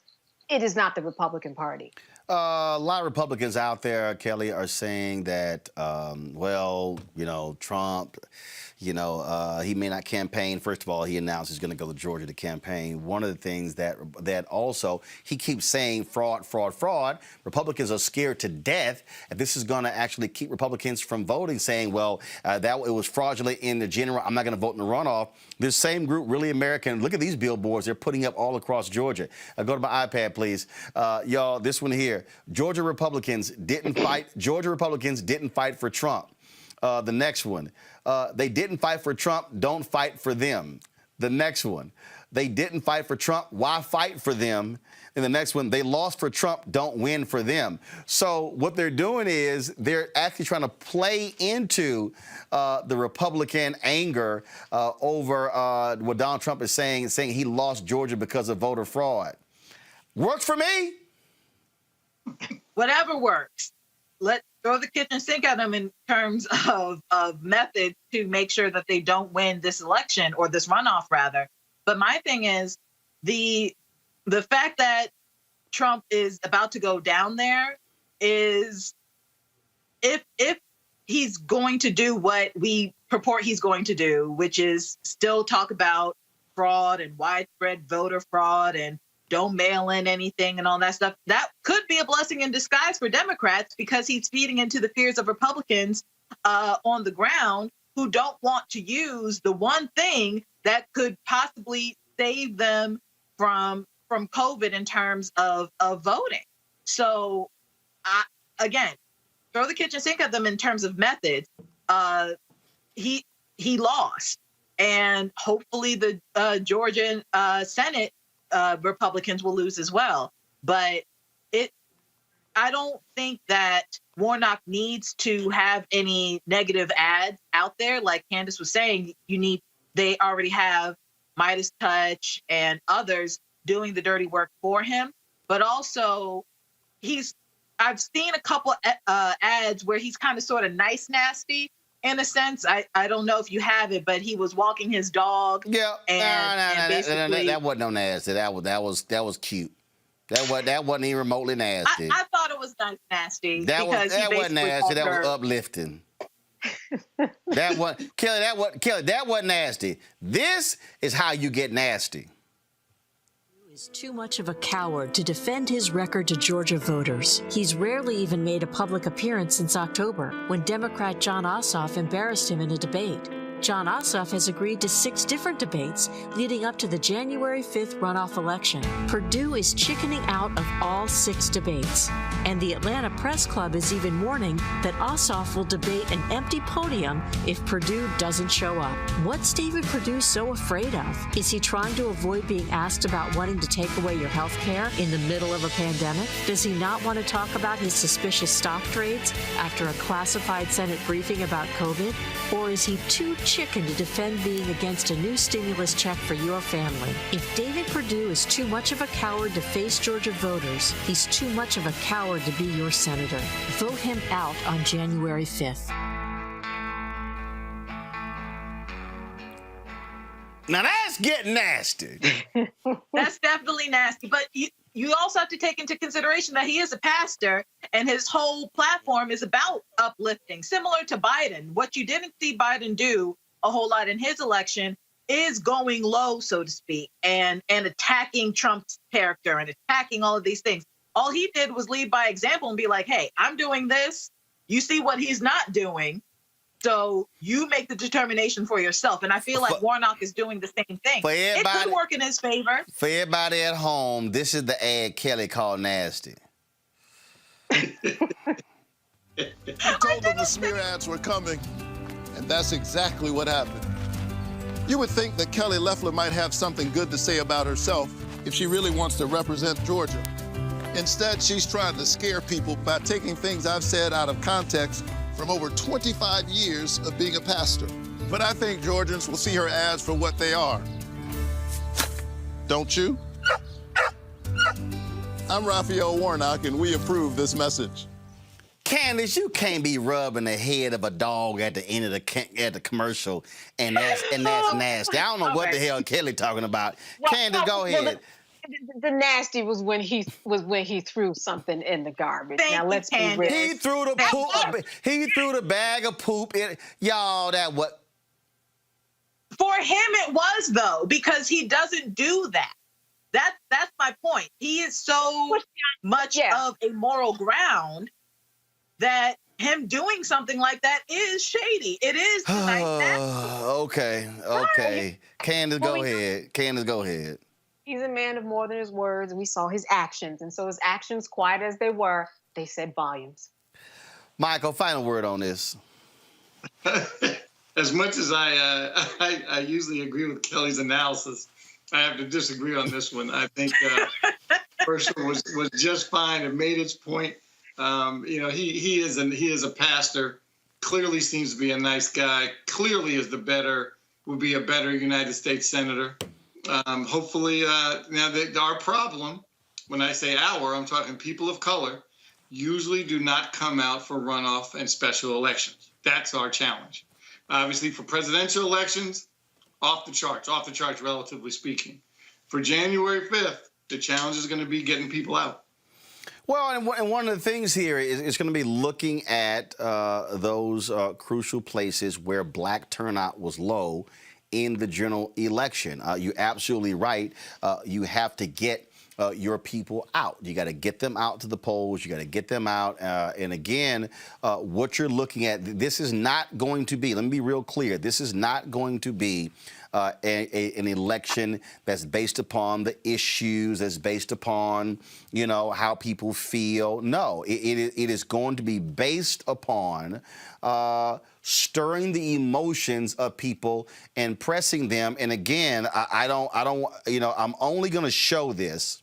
it is not the Republican Party. A lot of Republicans out there, Kelly, are saying that, Trump, he may not campaign. First of all, he announced he's going to go to Georgia to campaign. One of the things that also he keeps saying fraud. Republicans are scared to death that this is going to actually keep Republicans from voting, saying, that it was fraudulent in the general. I'm not going to vote in the runoff. This same group, Really American, look at these billboards they're putting up all across Georgia. Go to my iPad, please. Y'all, this one here. Georgia Republicans didn't fight for Trump. The next one. They didn't fight for Trump. Don't fight for them. The next one. They didn't fight for Trump. Why fight for them? And the next one, they lost for Trump. Don't win for them. So what they're doing is they're actually trying to play into the Republican anger over what Donald Trump is saying he lost Georgia because of voter fraud. Works for me. Whatever works. Let's throw the kitchen sink at them in terms of method to make sure that they don't win this election or this runoff, rather. But my thing is the fact that Trump is about to go down there is if he's going to do what we purport he's going to do, which is still talk about fraud and widespread voter fraud and don't mail in anything and all that stuff, that could be a blessing in disguise for Democrats, because he's feeding into the fears of Republicans on the ground who don't want to use the one thing that could possibly save them from COVID in terms of voting. So, again, throw the kitchen sink at them in terms of methods. He lost, and hopefully the Georgia Senate Republicans will lose as well. But I don't think that Warnock needs to have any negative ads out there. Like Candace was saying, they already have Midas Touch and others doing the dirty work for him. But also, I've seen a couple ads where he's kind of sort of nice nasty in a sense. I don't know if you have it, but he was walking his dog. Yeah, and basically that wasn't no nasty. That was cute. That wasn't even remotely nasty. I thought it was nice nasty. That wasn't nasty. That was uplifting. That wasn't nasty. This is how you get nasty. Is too much of a coward to defend his record to Georgia voters. He's rarely even made a public appearance since October, when Democrat Jon Ossoff embarrassed him in a debate. Jon Ossoff has agreed to 6 different debates leading up to the January 5th runoff election. Perdue is chickening out of all 6 debates. And the Atlanta Press Club is even warning that Ossoff will debate an empty podium if Perdue doesn't show up. What's David Perdue so afraid of? Is he trying to avoid being asked about wanting to take away your health care in the middle of a pandemic? Does he not want to talk about his suspicious stock trades after a classified Senate briefing about COVID? Or is he too chicken to defend being against a new stimulus check for your family? If David Perdue is too much of a coward to face Georgia voters, he's too much of a coward to be your senator. Vote him out on January 5th. Now that's getting nasty. That's definitely nasty. But you also have to take into consideration that he is a pastor and his whole platform is about uplifting, similar to Biden. What you didn't see Biden do a whole lot in his election is going low, so to speak, and attacking Trump's character and attacking all of these things. All he did was lead by example and be like, hey, I'm doing this. You see what he's not doing. So you make the determination for yourself. And I feel like Warnock is doing the same thing. It could work in his favor. For everybody at home, this is the ad Kelly called nasty. I told them the smear ads were coming, and that's exactly what happened. You would think that Kelly Loeffler might have something good to say about herself if she really wants to represent Georgia. Instead, she's trying to scare people by taking things I've said out of context from over 25 years of being a pastor. But I think Georgians will see her ads for what they are. Don't you? I'm Raphael Warnock, and we approve this message. Candace, you can't be rubbing the head of a dog at the end of the commercial, and that's nasty. I don't know what the hell Kelly talking about. Candace, go ahead. The nasty was when he threw something in the garbage. Now let's be real. He threw the poop. He threw the bag of poop in. Y'all, that what? For him, it was though, because he doesn't do that. That's my point. He is so much of a moral ground that him doing something like that is shady. It is nasty. Okay. Candace, go ahead. Candace, go ahead. He's a man of more than his words, and we saw his actions. And so his actions, quiet as they were, they said volumes. Michael, final word on this. As much as I usually agree with Kelly's analysis, I have to disagree on this one. I think person was just fine. It made its point. He is a pastor. Clearly seems to be a nice guy. Clearly would be a better United States senator. Hopefully, now our problem, when I say I'm talking people of color, usually do not come out for runoff and special elections. That's our challenge. Obviously, for presidential elections, off the charts, relatively speaking. For January 5th, The challenge is going to be getting people out. Well, and one of the things here is going to be looking at those crucial places where black turnout was low in the general election. You're absolutely right. You have to get your people out. You got to get them out to the polls. You got to get them out. And again, what you're looking at, this is not going to be, let me be real clear, this is not going to be an election that's based upon the issues, that's based upon, you know, how people feel. No, it is going to be based upon stirring the emotions of people and pressing them. And again, I don't, you know, I'm only going to show this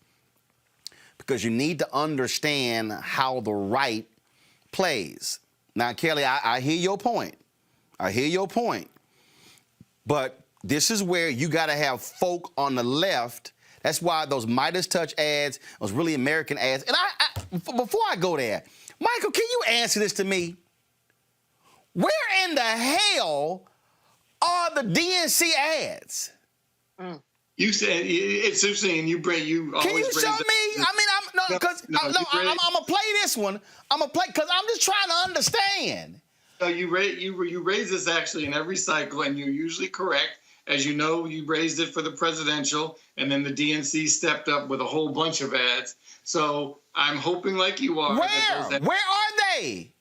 because you need to understand how the right plays. Now, Kelly, I hear your point. I hear your point. But this is where you got to have folk on the left. That's why those Midas Touch ads, those really American ads. And before I go there, Michael, can you answer this to me? Where in the hell are the DNC ads? You said it's interesting, and you always can you show me? I mean, I'm gonna play this one. I'm gonna play because I'm just trying to understand. No, you raise this actually in every cycle, and you're usually correct. As you know, you raised it for the presidential, and then the DNC stepped up with a whole bunch of ads. So I'm hoping, like you are. Where are they?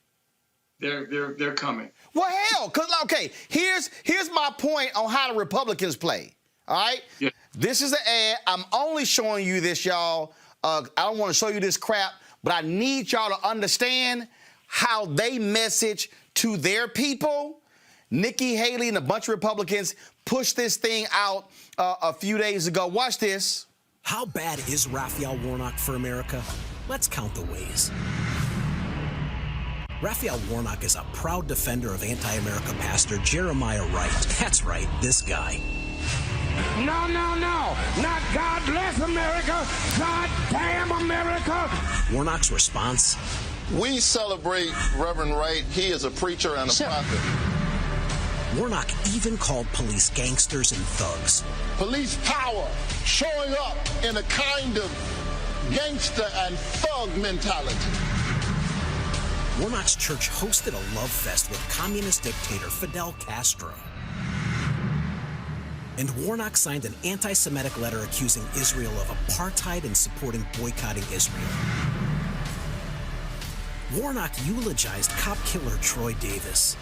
They're coming. Well, hell, because okay, here's my point on how the Republicans play. All right, yeah. This is the ad. I'm only showing you this, y'all. I don't want to show you this crap, but I need y'all to understand how they message to their people. Nikki Haley and a bunch of Republicans pushed this thing out a few days ago. Watch this. How bad is Raphael Warnock for America? Let's count the ways. Raphael Warnock is a proud defender of anti-America pastor Jeremiah Wright. That's right, this guy. No, no, no. Not God bless America. God damn America. Warnock's response? We celebrate Reverend Wright. He is a preacher and a prophet. Warnock even called police gangsters and thugs. Police power showing up in a kind of gangster and thug mentality. Warnock's church hosted a love fest with communist dictator Fidel Castro. And Warnock signed an anti-Semitic letter accusing Israel of apartheid and supporting boycotting Israel. Warnock eulogized cop killer Troy Davis.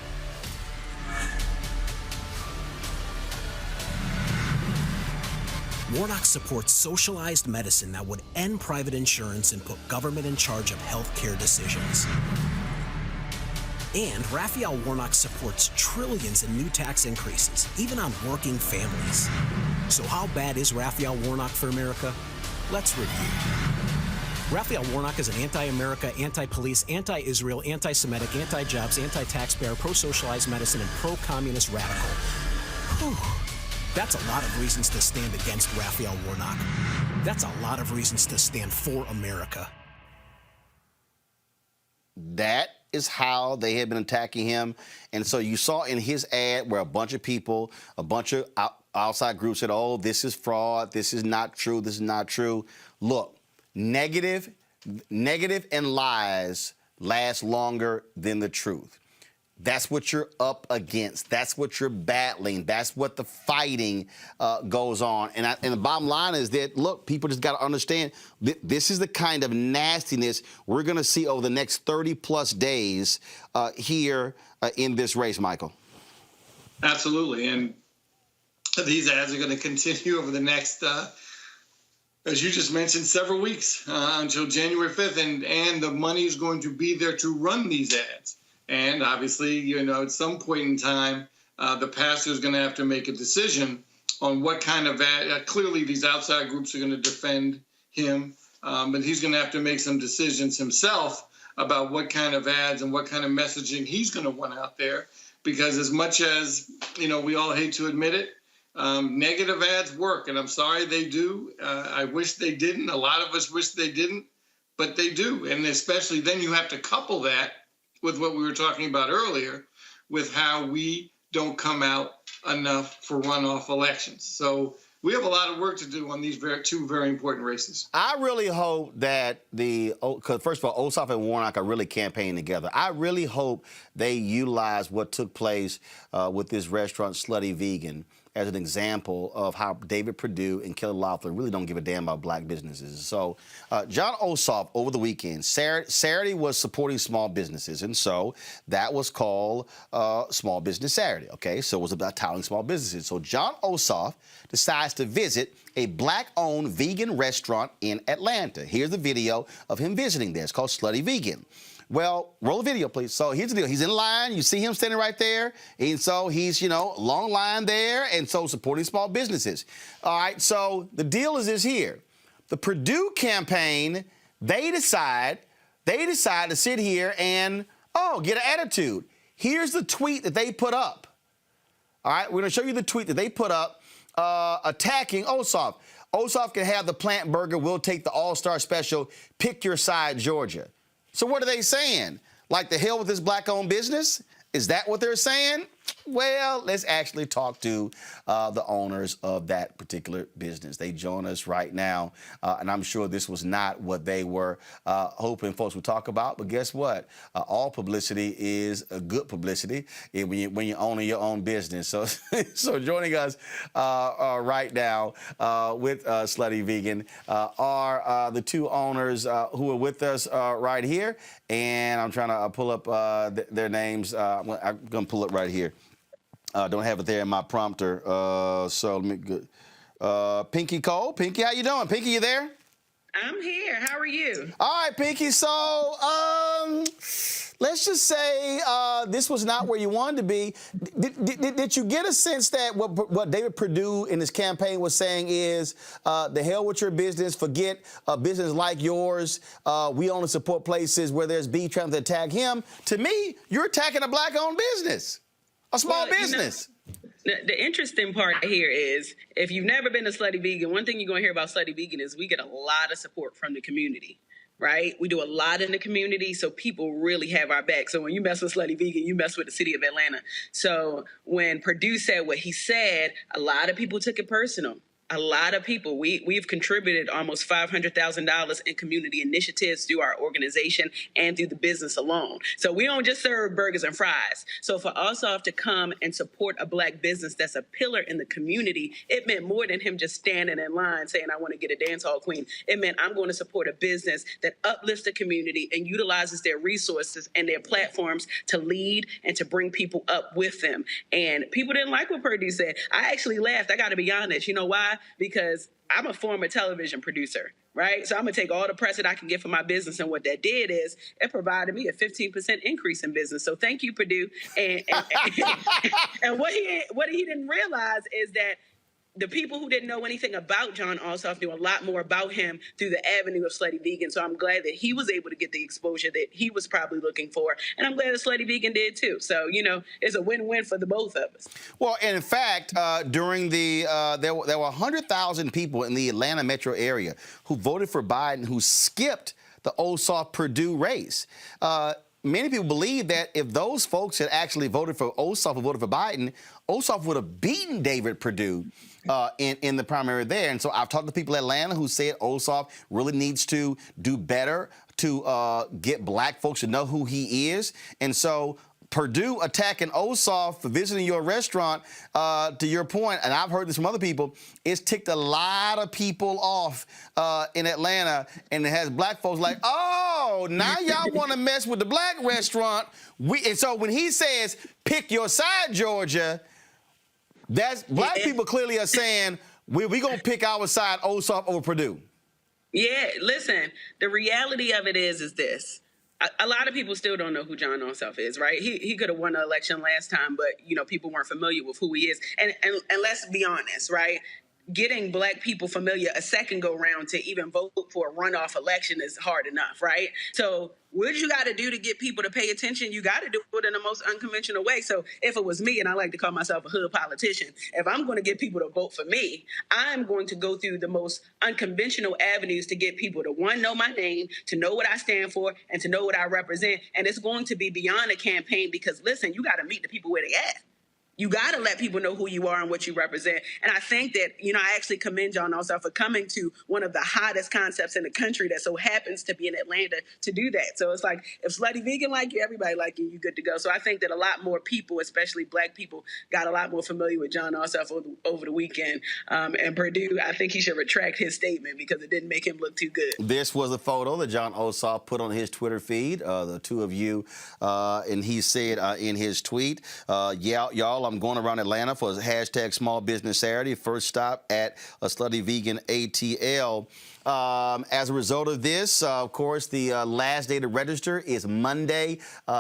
Warnock supports socialized medicine that would end private insurance and put government in charge of health care decisions. And Raphael Warnock supports trillions in new tax increases, even on working families. So how bad is Raphael Warnock for America? Let's review. Raphael Warnock is an anti-America, anti-police, anti-Israel, anti-Semitic, anti-jobs, anti-taxpayer, pro-socialized medicine, and pro-communist radical. Whew. That's a lot of reasons to stand against Raphael Warnock. That's a lot of reasons to stand for America. That is how they had been attacking him. And so you saw in his ad where a bunch of people, a bunch of outside groups said, oh, this is fraud, this is not true, this is not true. Look, negative and lies last longer than the truth. That's what you're up against. That's what you're battling. That's what the fighting goes on. And the bottom line is that, look, people just got to understand this is the kind of nastiness we're going to see over the next 30-plus days here in this race, Michael. Absolutely. And these ads are going to continue over the next, as you just mentioned, several weeks until January 5th. And the money is going to be there to run these ads. And obviously, you know, at some point in time, the pastor is going to have to make a decision on what kind of ad. Clearly, these outside groups are going to defend him, but he's going to have to make some decisions himself about what kind of ads and what kind of messaging he's going to want out there. Because as much as, you know, we all hate to admit it, negative ads work. And I'm sorry they do. I wish they didn't. A lot of us wish they didn't, but they do. And especially then you have to couple that with what we were talking about earlier, with how we don't come out enough for runoff elections. So we have a lot of work to do on these two very important races. I really hope that because first of all, Ossoff and Warnock are really campaigning together. I really hope they utilize what took place with this restaurant, Slutty Vegan, as an example of how David Perdue and Kelly Loeffler really don't give a damn about black businesses. So John Ossoff over the weekend, Saturday was supporting small businesses, and so that was called Small Business Saturday, okay? So it was about touting small businesses. So John Ossoff decides to visit a black-owned vegan restaurant in Atlanta. Here's the video of him visiting there. It's called Slutty Vegan. Well, roll the video, please. So here's the deal. He's in line. You see him standing right there. And so he's, long line there. And so supporting small businesses. All right. So the deal is this here. The Perdue campaign, they decide to sit here and, get an attitude. Here's the tweet that they put up. All right. We're going to show you the tweet that they put up attacking Ossoff. Ossoff can have the plant burger. We'll take the all-star special. Pick your side, Georgia. So what are they saying? Like the hell with this black-owned business? Is that what they're saying? Well, let's actually talk to the owners of that particular business. They join us right now, and I'm sure this was not what they were hoping folks would talk about. But guess what? All publicity is good publicity when you're owning your own business. So, so joining us right now with Slutty Vegan are the two owners who are with us right here. And I'm trying to pull up their names. I'm going to pull it right here. Don't have it there in my prompter. So let me go. Pinky Cole. Pinky, how you doing? Pinky, you there? I'm here. How are you? All right, Pinky. So let's just say this was not where you wanted to be. Did you get a sense that what David Perdue in his campaign was saying is the hell with your business, forget a business like yours. We only support places where there's beef trying to attack him. To me, you're attacking a black-owned business. A small business. The interesting part here is if you've never been to Slutty Vegan, one thing you're going to hear about Slutty Vegan is we get a lot of support from the community, right? We do a lot in the community, so people really have our back. So when you mess with Slutty Vegan, you mess with the city of Atlanta. So when Perdue said what he said, a lot of people took it personal. A lot of people. We've contributed almost $500,000 in community initiatives through our organization and through the business alone. So we don't just serve burgers and fries. So for Ossoff to come and support a black business that's a pillar in the community, it meant more than him just standing in line saying, I want to get a dance hall queen. It meant I'm going to support a business that uplifts the community and utilizes their resources and their platforms to lead and to bring people up with them. And people didn't like what Perdue said. I actually laughed. I got to be honest. You know why? Because I'm a former television producer, right? So I'm going to take all the press that I can get for my business. And what that did is it provided me a 15% increase in business. So thank you, Perdue. And what he didn't realize is that the people who didn't know anything about John Ossoff knew a lot more about him through the avenue of Slutty Vegan. So I'm glad that he was able to get the exposure that he was probably looking for. And I'm glad that Slutty Vegan did too. So, it's a win-win for the both of us. Well, and in fact, during there were 100,000 people in the Atlanta metro area who voted for Biden who skipped the Ossoff-Perdue race. Many people believe that if those folks had actually voted for Ossoff or voted for Biden, Ossoff would have beaten David Perdue in the primary there. And so I've talked to people in Atlanta who said Ossoff really needs to do better to get black folks to know who he is. And so Perdue attacking Ossoff for visiting your restaurant, to your point, and I've heard this from other people, it's ticked a lot of people off in Atlanta, and it has black folks like, oh, now y'all want to mess with the black restaurant. And so when he says, pick your side, Georgia, that's black people clearly are saying, we're going to pick our side, Ossoff over Perdue. Yeah, listen, the reality of it is this. A lot of people still don't know who John Ossoff is, right? He could have won the election last time, but, people weren't familiar with who he is. And let's be honest, right? Getting black people familiar a second go round to even vote for a runoff election is hard enough, right? So what you got to do to get people to pay attention, you got to do it in the most unconventional way. So if it was me, and I like to call myself a hood politician, if I'm going to get people to vote for me, I'm going to go through the most unconventional avenues to get people to, one, know my name, to know what I stand for, and to know what I represent. And it's going to be beyond a campaign because, listen, you got to meet the people where they at. You got to let people know who you are and what you represent. And I think that, I actually commend John also for coming to one of the hottest concepts in the country that so happens to be in Atlanta to do that. So it's like, if Slutty Vegan like you, everybody like you, you're good to go. So I think that a lot more people, especially Black people, got a lot more familiar with John Ossoff over the weekend. And Purdue, I think he should retract his statement because it didn't make him look too good. This was a photo that John Ossoff put on his Twitter feed, the two of you, and he said in his tweet, y'all, I'm going around Atlanta for hashtag Small Business Saturday. First stop at a Slutty Vegan ATL. As a result of this, of course, the last day to register is Monday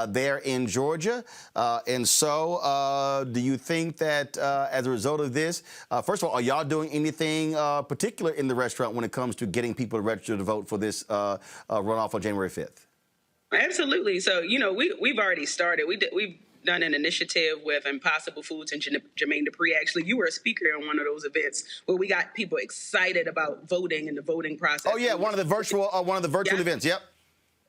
there in Georgia. And so do you think that as a result of this, first of all, are y'all doing anything particular in the restaurant when it comes to getting people to register to vote for this runoff on January 5th? Absolutely. So, we've already started. We've done an initiative with Impossible Foods and Jermaine Dupri. Actually, you were a speaker on one of those events where we got people excited about voting and the voting process. Oh yeah, one of the virtual events. Yep.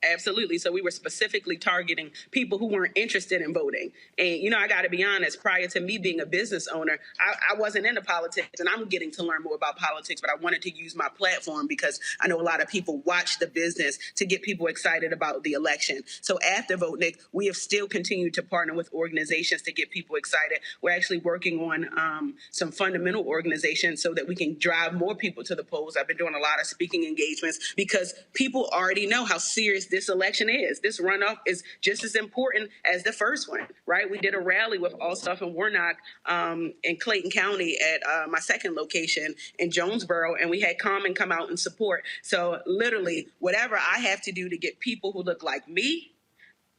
Absolutely. So we were specifically targeting people who weren't interested in voting. And, I got to be honest, prior to me being a business owner, I wasn't into politics, and I'm getting to learn more about politics, but I wanted to use my platform because I know a lot of people watch the business to get people excited about the election. So after VoteNick, we have still continued to partner with organizations to get people excited. We're actually working on some fundamental organizations so that we can drive more people to the polls. I've been doing a lot of speaking engagements because people already know how serious this election is. This runoff is just as important as the first one, right? We did a rally with Ossoff and Warnock in Clayton County at my second location in Jonesboro, and we had Common come out and support. So literally, whatever I have to do to get people who look like me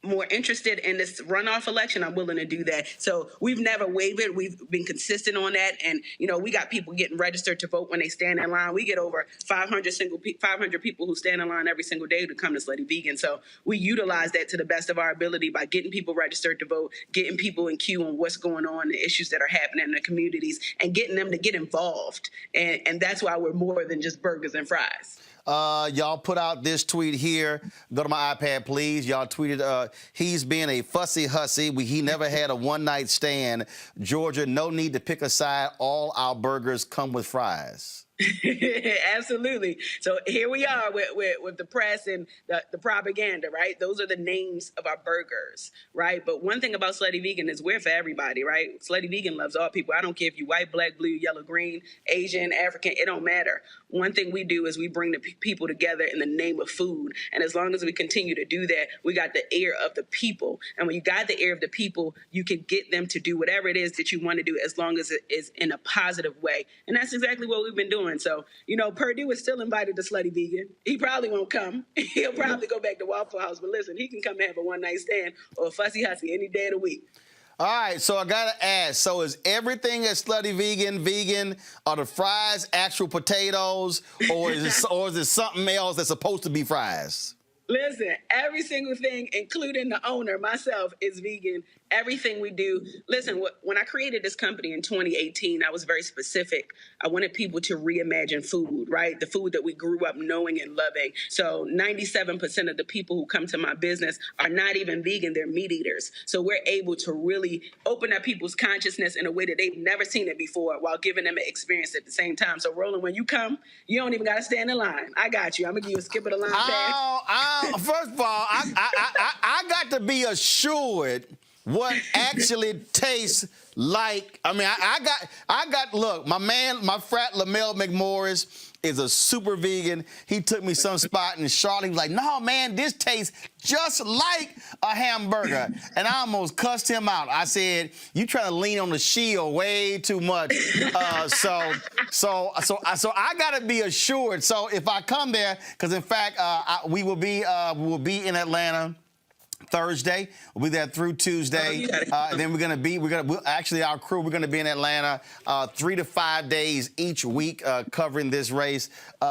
more interested in this runoff election, I'm willing to do that. So we've never wavered. We've been consistent on that. And, we got people getting registered to vote when they stand in line. We get over 500 people who stand in line every single day to come to Slutty Vegan. So we utilize that to the best of our ability by getting people registered to vote, getting people in queue on what's going on, the issues that are happening in the communities, and getting them to get involved. And that's why we're more than just burgers and fries. Y'all put out this tweet here. Go to my iPad, please. Y'all tweeted, he's being a fussy hussy. He never had a one-night stand. Georgia, no need to pick a side. All our burgers come with fries. Absolutely. So here we are with the press and the propaganda, right? Those are the names of our burgers, right? But one thing about Slutty Vegan is we're for everybody, right? Slutty Vegan loves all people. I don't care if you're white, black, blue, yellow, green, Asian, African, it don't matter. One thing we do is we bring the people together in the name of food. And as long as we continue to do that, we got the ear of the people. And when you got the ear of the people, you can get them to do whatever it is that you want to do as long as it is in a positive way. And that's exactly what we've been doing. So, Purdue is still invited to Slutty Vegan. He probably won't come. He'll probably go back to Waffle House. But listen, he can come and have a one-night stand or a fussy hussy any day of the week. All right, so I got to ask, so is everything at Slutty vegan? Are the fries actual potatoes, or is it something else that's supposed to be fries? Listen, every single thing, including the owner, myself, is vegan. Everything we do. Listen, when I created this company in 2018, I was very specific. I wanted people to reimagine food, right? The food that we grew up knowing and loving. So 97% of the people who come to my business are not even vegan. They're meat eaters. So we're able to really open up people's consciousness in a way that they've never seen it before while giving them an experience at the same time. So, Roland, when you come, you don't even got to stand in line. I got you. I'm going to give you a skip of the line pass. First of all, I got to be assured what actually tastes like. I mean, I got. Look, my frat Lamel McMorris is a super vegan. He took me some spot in Charlotte. He was like, "No, man, this tastes just like a hamburger," and I almost cussed him out. I said, "You trying to lean on the shield way too much." So I got to be assured. So if I come there, because in fact we will be in Atlanta Thursday. We'll be there through Tuesday. Then our crew, we're gonna be in Atlanta 3 to 5 days each week covering this race.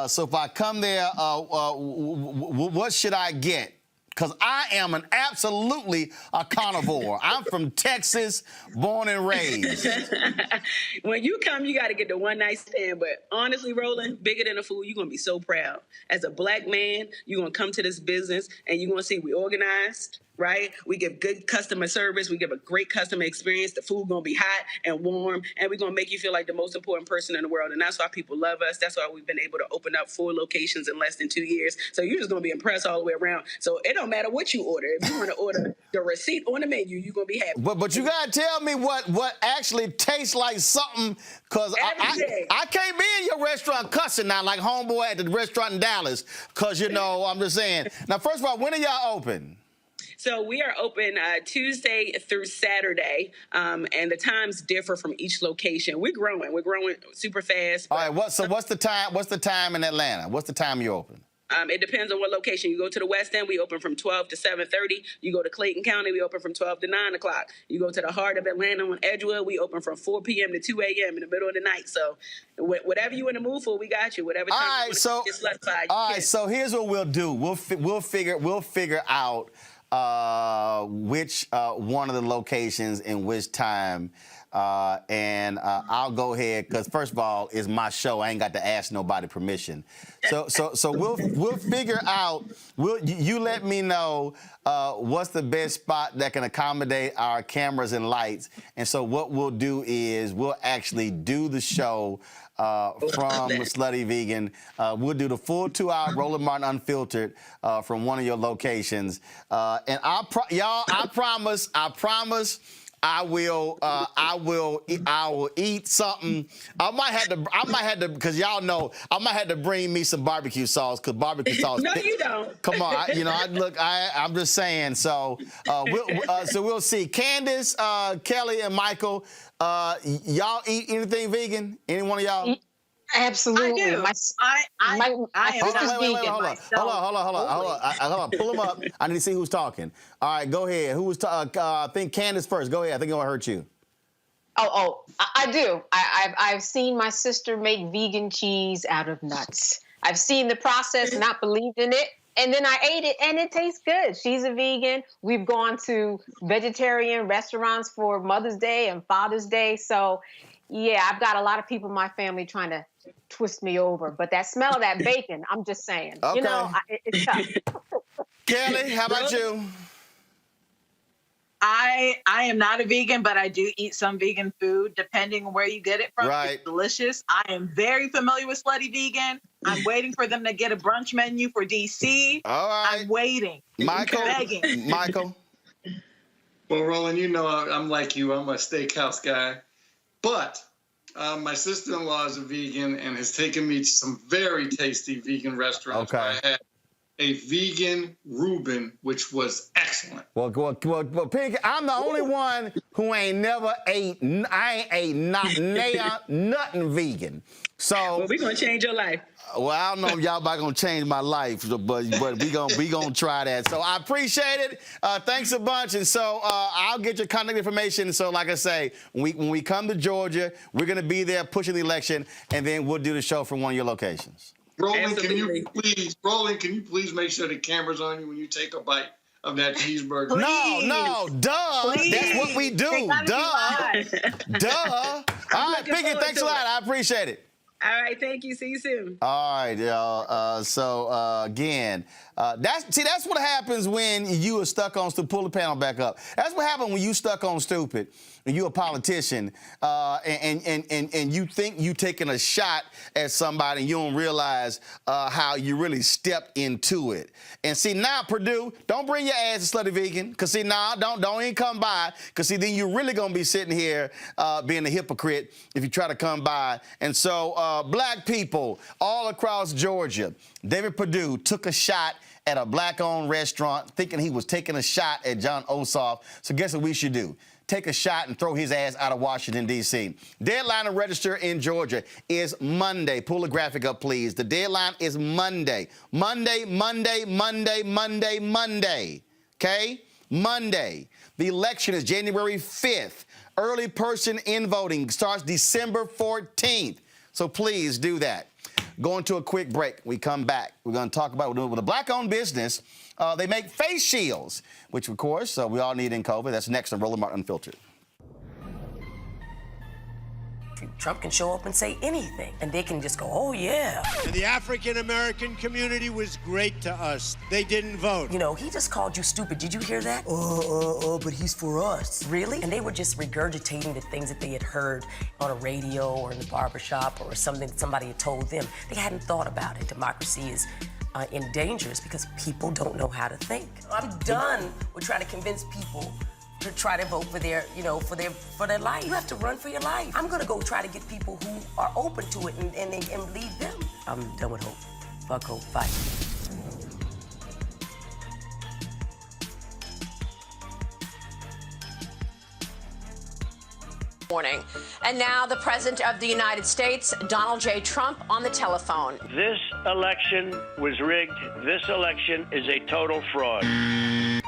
So if I come there, what should I get? Because I am absolutely a carnivore. I'm from Texas, born and raised. When you come, you got to get the one night stand. But honestly, Roland, bigger than the food, you're going to be so proud. As a black man, you're going to come to this business and you're going to see we organized, right? We give good customer service. We give a great customer experience. The food going to be hot and warm, and we're going to make you feel like the most important person in the world. And that's why people love us. That's why we've been able to open up 4 locations in less than 2 years. So you're just going to be impressed all the way around. So it don't matter what you order. If you want to order the receipt on the menu, you're going to be happy. But you got to tell me what actually tastes like something, because I can't be in your restaurant cussing now like homeboy at the restaurant in Dallas, because, you know, I'm just saying. Now, first of all, when are y'all open? So we are open Tuesday through Saturday, and the times differ from each location. We're growing super fast. All right, what's the time? What's the time in Atlanta? What's the time you open? It depends on what location. You go to the West End, we open from 12 to 7:30. You go to Clayton County, we open from 12 to 9 o'clock. You go to the heart of Atlanta on Edgewood, we open from 4 p.m. to 2 a.m. in the middle of the night. So whatever you in the mood for, we got you. Whatever time you want to get specified. All right, so here's what we'll do. We'll figure out which one of the locations in which time, and I'll go ahead, because first of all, it's my show. I ain't got to ask nobody permission. So we'll figure out. You let me know what's the best spot that can accommodate our cameras and lights. And so what we'll do is we'll actually do the show from Slutty Vegan. We'll do the full 2-hour Roland Martin Unfiltered from one of your locations. And I promise, I will eat something. I might have to, because y'all know, I might have to bring me some barbecue sauce, because barbecue sauce. No, you don't. Come on, I'm just saying. So we'll see. Candace, Kelly, and Michael, y'all eat anything vegan? Any one of y'all? Absolutely. I do. I am not vegan. Hold on. Pull them up. I need to see who's talking. All right, go ahead. Who was talking? I think Candace first. Go ahead. I think it will hurt you. I do. I've seen my sister make vegan cheese out of nuts. I've seen the process, not believed in it. And then I ate it, and it tastes good. She's a vegan. We've gone to vegetarian restaurants for Mother's Day and Father's Day. So, yeah, I've got a lot of people in my family trying to twist me over. But that smell of that bacon, I'm just saying. Okay. You know, it's tough. Kelly, how about you? I am not a vegan, but I do eat some vegan food, depending on where you get it from. Right. It's delicious. I am very familiar with Slutty Vegan. I'm waiting for them to get a brunch menu for DC. All right. I'm waiting. Michael. Well, Roland, you know I'm like you. I'm a steakhouse guy. But my sister-in-law is a vegan and has taken me to some very tasty vegan restaurants. Okay. I had a vegan Reuben, which was excellent. Well, Pig, I'm the only one who ain't never ate. I ain't nothing vegan. So we're gonna change your life. Well, I don't know if y'all about gonna change my life, but we gonna try that. So I appreciate it. Thanks a bunch. And so I'll get your contact information. So like I say, when we come to Georgia, we're gonna be there pushing the election, and then we'll do the show from one of your locations. Roland, can you please make sure the camera's on you when you take a bite of that cheeseburger? Please. No, duh. Please. That's what we do. Duh. All right, Piggy, thanks a lot. I appreciate it. All right, thank you. See you soon. All right, y'all. Again, that's what happens when you are stuck on stupid. Pull the panel back up. That's what happens when you stuck on stupid and you're a politician and you think you taking a shot at somebody and you don't realize how you really stepped into it. And see, now, Purdue, don't bring your ass to Slutty Vegan, because see, don't even come by, because see, then you're really going to be sitting here being a hypocrite if you try to come by. And so black people all across Georgia, David Perdue took a shot at a black-owned restaurant thinking he was taking a shot at John Ossoff. So guess what we should do? Take a shot and throw his ass out of Washington, D.C. Deadline to register in Georgia is Monday. Pull the graphic up, please. The deadline is Monday. Monday. Okay? Monday. The election is January 5th. Early person in voting starts December 14th. So please do that. Going to a quick break. We come back. We're going to talk about what we're doing with a black-owned business. They make face shields, which, of course, we all need in COVID. That's next on Roland Martin Unfiltered. country. Trump can show up and say anything, and they can just go, oh, yeah. And the African-American community was great to us. They didn't vote. You know, he just called you stupid. Did you hear that? But he's for us. Really? And they were just regurgitating the things that they had heard on a radio or in the barbershop or something that somebody had told them. They hadn't thought about it. Democracy is in danger because people don't know how to think. I'm done with trying to convince people to try to vote for their, for their life. You have to run for your life. I'm gonna go try to get people who are open to it and lead them. I'm done with hope. Fuck hope. Bye. Morning. And now the President of the United States, Donald J. Trump, on the telephone. This election was rigged. This election is a total fraud.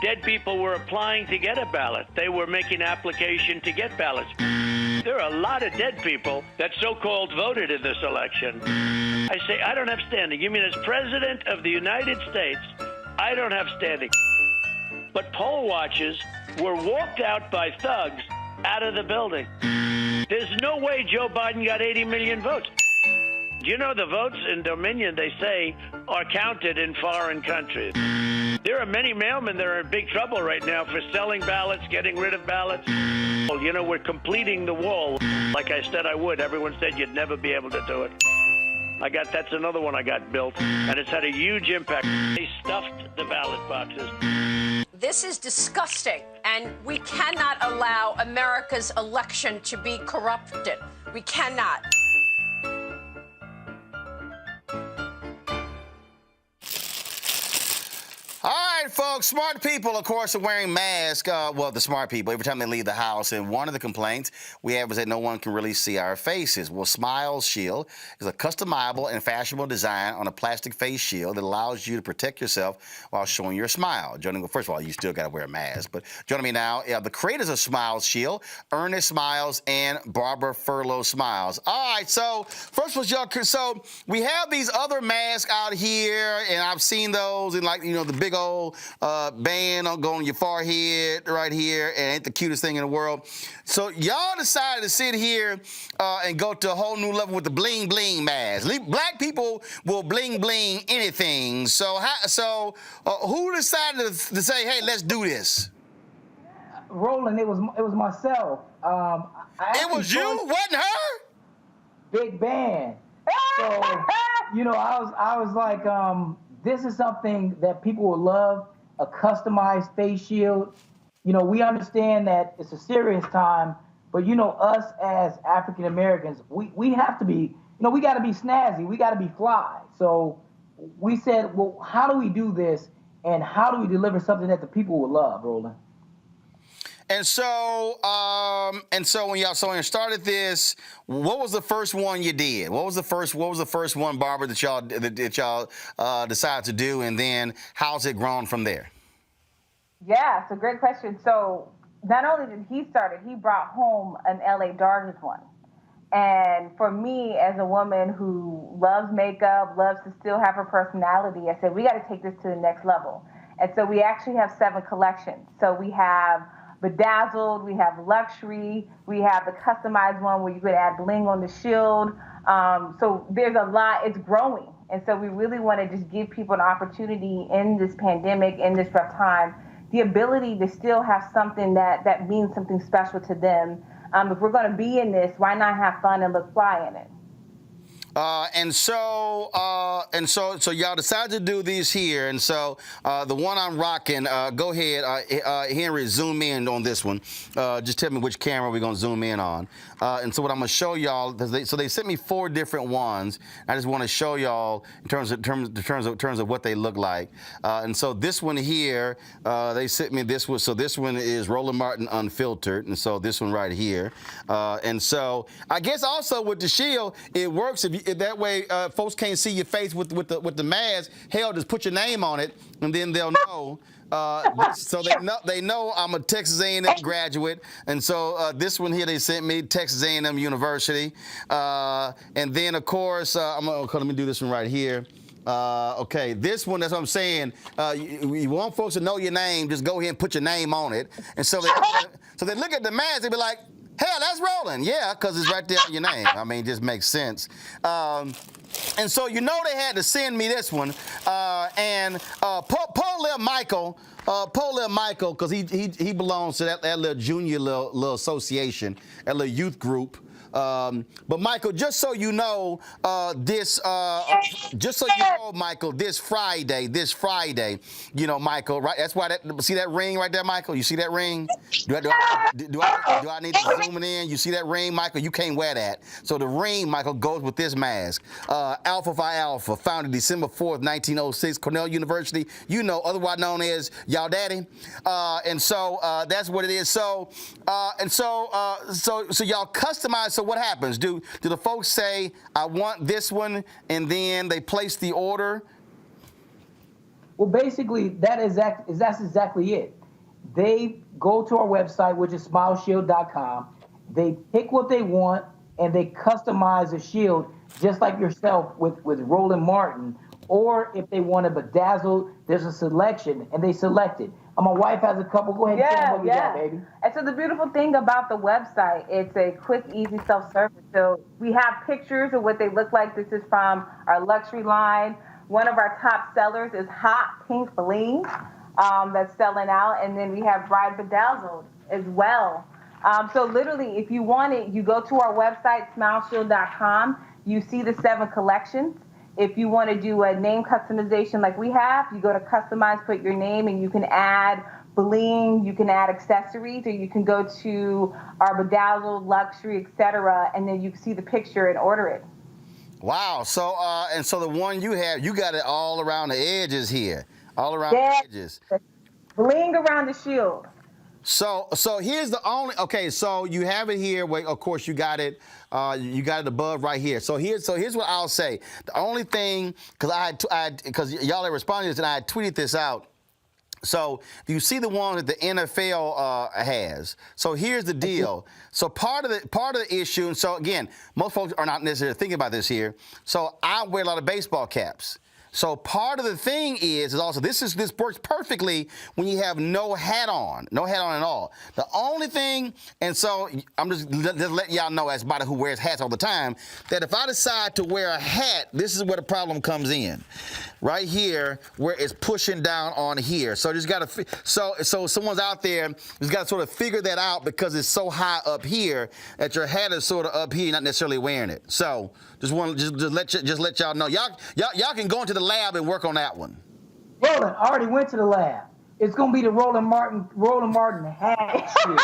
Dead people were applying to get a ballot. They were making application to get ballots. There are a lot of dead people that so-called voted in this election. I say, I don't have standing. You mean as President of the United States, I don't have standing. But poll watchers were walked out by thugs out of the building. There's no way Joe Biden got 80 million votes. You know, the votes in Dominion, they say, are counted in foreign countries. There are many mailmen that are in big trouble right now for selling ballots, getting rid of ballots. Well, you know, we're completing the wall. Like I said I would. Everyone said you'd never be able to do it. That's another one I got built, and it's had a huge impact. They stuffed the ballot boxes. This is disgusting, and we cannot allow America's election to be corrupted. We cannot. All right, folks, smart people, of course, are wearing masks. Well, the smart people, every time they leave the house. And one of the complaints we have is that no one can really see our faces. Well, Smile Shield is a customizable and fashionable design on a plastic face shield that allows you to protect yourself while showing your smile. First of all, you still got to wear a mask. But joining me now, the creators of Smile Shield, Ernest Smiles and Barbara Furlow Smiles. All right, so first was y'all. So we have these other masks out here, and I've seen those in, like, the big old band going on your forehead right here, and ain't the cutest thing in the world. So y'all decided to sit here and go to a whole new level with the bling bling mask. Black people will bling bling anything. So who decided to say, hey, let's do this? Roland, it was myself. It was you, wasn't her? Big band. So I was like, this is something that people will love, a customized face shield. We understand that it's a serious time, but us as African Americans, we have to be, we got to be snazzy, we got to be fly. So we said, well, how do we do this, and how do we deliver something that the people will love, Roland? And so when y'all started this, what was the first one you did? What was the first one, Barbara, that y'all decided to do, and then how's it grown from there? Yeah, it's a great question. So not only did he start it, he brought home an LA Dodgers one. And for me, as a woman who loves makeup, loves to still have her personality, I said, we got to take this to the next level. And so we actually have 7 collections. So we have bedazzled, we have luxury, we have the customized one where you could add bling on the shield. So there's a lot, it's growing. And so we really want to just give people an opportunity in this pandemic, in this rough time, the ability to still have something that means something special to them. If we're going to be in this, why not have fun and look fly in it? So y'all decided to do these here, and so the one I'm rocking. Go ahead, Henry, zoom in on this one. Just tell me which camera we're gonna zoom in on. And so what I'm gonna show y'all, so they sent me 4 different ones. I just want to show y'all in terms of what they look like. And so this one here, they sent me this one. So this one is Roland Martin Unfiltered, and so this one right here. And so I guess also with the shield, it works if that way folks can't see your face with the mask. Hell, just put your name on it, and then they'll know. So they know I'm a Texas A&M graduate, and so this one here they sent me, Texas A&M University, and then of course let me do this one right here. Okay, this one, that's what I'm saying. You want folks to know your name, just go ahead and put your name on it, and so they look at the mask, they be like, Hell, that's rolling. Yeah, because it's right there in your name. I mean, it just makes sense. And so you know they had to send me this one. Poor little Michael, because he belongs to that little junior little association, that little youth group. But Michael, just so you know, Michael, this Friday, you know, Michael, right? That's why see that ring right there, Michael? You see that ring? Do I need to zoom it in? You see that ring, Michael? You can't wear that. So the ring, Michael, goes with this mask. Alpha Phi Alpha, founded December 4th, 1906, Cornell University, you know, otherwise known as Y'all Daddy. And so that's what it is. So y'all customize. So what happens? Do the folks say, I want this one, and then they place the order? Well, basically, that's exactly it. They go to our website, which is smileshield.com. They pick what they want, and they customize a shield, just like yourself with Roland Martin. Or if they want to bedazzle, there's a selection, and they select it. My wife has a couple. Go ahead and tell them what you got, baby. And so the beautiful thing about the website, it's a quick, easy self-service. So we have pictures of what they look like. This is from our luxury line. One of our top sellers is hot pink bling that's selling out. And then we have bride bedazzled as well. So literally, if you want it, you go to our website, smileshield.com. You see the 7 collections. If you want to do a name customization like we have, you go to customize, put your name, and you can add bling, you can add accessories, or you can go to our bedazzled, luxury, etc., and then you can see the picture and order it. Wow. So and so the one you have, you got it all around the edges here, all around the edges. Bling around the shield. So here's the only, okay, so you have it here. Wait, of course you got it above right here. So here's what I'll say. The only thing, because y'all had responded to this and I had tweeted this out. So you see the one that the NFL has. So here's the deal. So part of the issue, and so again, most folks are not necessarily thinking about this here. So I wear a lot of baseball caps. So part of the thing is also this works perfectly when you have no hat on at all. The only thing, and so I'm just letting y'all know as somebody who wears hats all the time, that if I decide to wear a hat, this is where the problem comes in. Right here, where it's pushing down on here. So just got to, so someone's out there who's got to sort of figure that out because it's so high up here that your hat is sort of up here, not necessarily wearing it. So just let y'all know. Y'all can go into the lab and work on that one. Roland, I already went to the lab. It's gonna be the Roland Martin hat shield.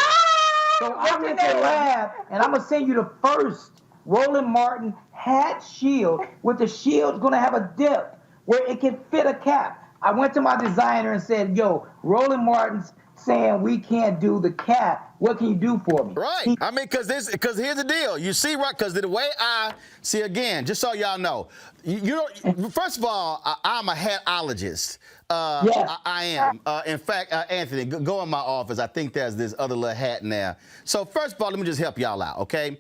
So I went to the lab, and I'm gonna send you the first Roland Martin hat shield. With the shield gonna have a dip where it can fit a cap. I went to my designer and said, "Yo, Roland Martin's saying we can't do the cap. What can you do for me?" Right. I mean, because here's the deal. You see, right? Because the way I see, again, just so y'all know, first of all, I'm a hatologist. Yes. I am. In fact, Anthony, go in my office. I think there's this other little hat in there. So first of all, let me just help y'all out, okay?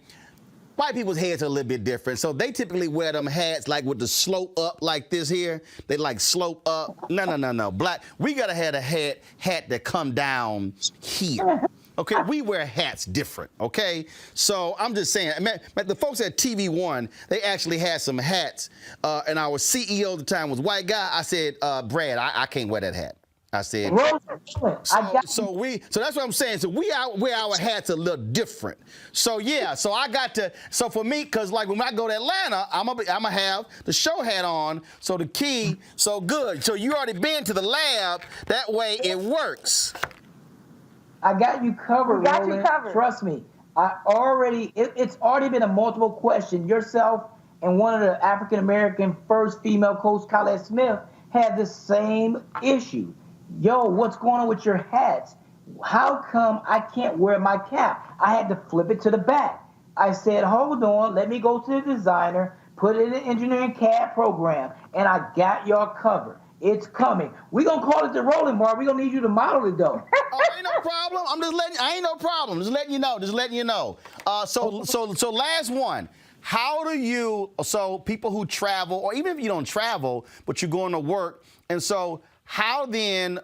White people's heads are a little bit different. So they typically wear them hats like with the slope up like this here. They like slope up. No. Black, we got to have a hat that come down here. Okay, we wear hats different, okay? So I'm just saying, the folks at TV One, they actually had some hats, and our CEO at the time was a white guy. I said, Brad, I can't wear that hat. I said, so that's what I'm saying. So we wear our hats a little different. So yeah, so for me, because like when I go to Atlanta, I'm gonna have the show hat on, so the key, so good. So you already been to the lab, that way it works. I got you covered, Roland. Trust me. It's already been a multiple question. Yourself and one of the African-American first female coach, Colette Smith, had the same issue. Yo, what's going on with your hats? How come I can't wear my cap? I had to flip it to the back. I said, hold on, let me go to the designer, put it in the engineering CAD program, and I got y'all covered. It's coming. We're going to call it the rolling bar. We're going to need you to model it, though. Oh, ain't no problem. Ain't no problem. Just letting you know. So last one. How do you, so people who travel, or even if you don't travel, but you're going to work, and so how then,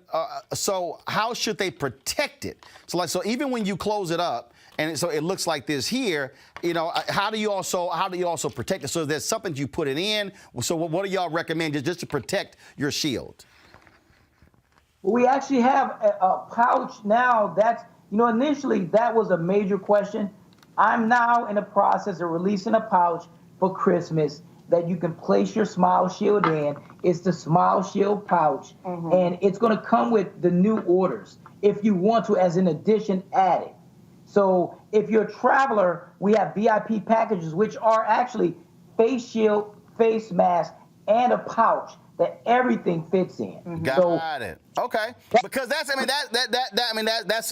how should they protect it? So even when you close it up and so it looks like this here. You know, how do you also protect it? So there's something you put it in. So what do y'all recommend just to protect your shield? We actually have a pouch now. That's, you know, initially that was a major question. I'm now in the process of releasing a pouch for Christmas that you can place your Smile Shield in. It's the Smile Shield pouch, and it's going to come with the new orders if you want to, as an addition, add it. So if you're a traveler, we have VIP packages, which are actually face shield, face mask, and a pouch that everything fits in. Got it. Okay, because that's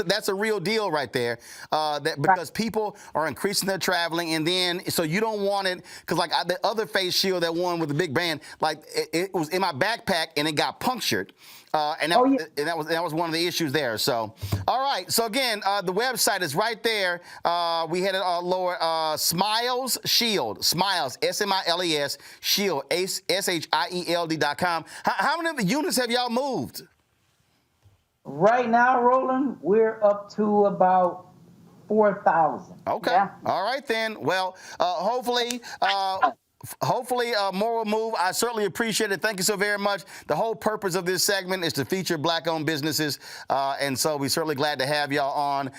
that's a real deal right there. Because people are increasing their traveling, and then so you don't want it because like the other face shield, that one with the big band, like it was in my backpack and it got punctured. And that was one of the issues there. So, all right. So again, the website is right there. We had it lower. Smiles Shield. Smiles. SMILES Shield. SHIELD.com. How many units have y'all moved? Right now, Roland, we're up to about 4,000. Okay. Yeah. All right then. Well, hopefully more will move. I certainly appreciate it. Thank you so very much. The whole purpose of this segment is to feature Black-owned businesses, and so we're certainly glad to have y'all on.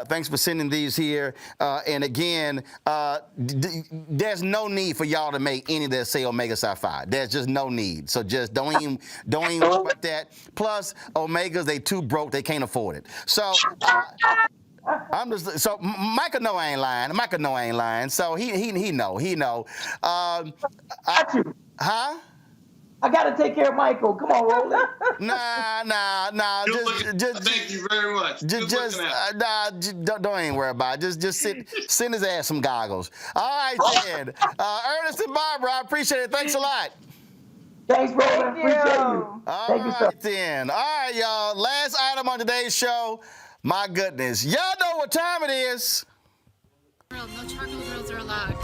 Thanks for sending these here. And again, there's no need for y'all to make any that say Omega Psi-Phi. There's just no need. So just don't even worry about that. Plus, Omegas, they too broke. They can't afford it. So. Michael know I ain't lying. Michael know I ain't lying. So he know. Huh? I gotta take care of Michael. Come on, Roland. Nah. Just thank you very much. Don't even worry about it. Just send his ass some goggles. All right, then. Ernest and Barbara, I appreciate it. Thanks a lot. Thanks, Roland. Appreciate you. All right, then. All right, y'all. Last item on today's show. My goodness. Y'all know what time it is. No charcoal grills are allowed.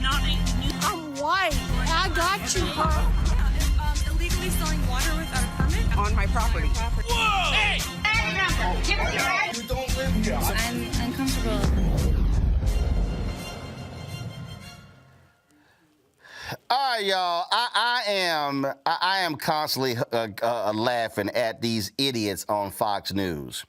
I'm white. I got you, huh? Illegally selling water without a permit on my property. Whoa! Hey! You don't live here. I'm uncomfortable. All right, y'all. I am constantly laughing at these idiots on Fox News.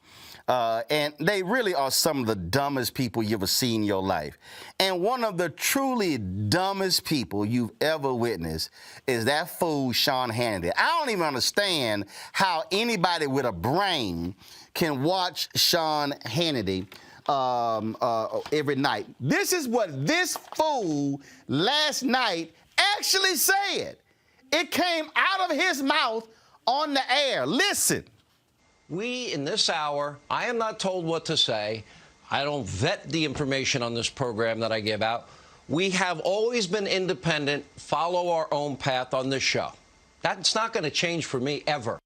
And they really are some of the dumbest people you've ever seen in your life. And one of the truly dumbest people you've ever witnessed is that fool Sean Hannity. I don't even understand how anybody with a brain can watch Sean Hannity every night. This is what this fool last night actually said. It came out of his mouth on the air. Listen. We, in this hour, I am not told what to say. I don't vet the information on this program that I give out. We have always been independent, follow our own path on this show. That's not going to change for me ever.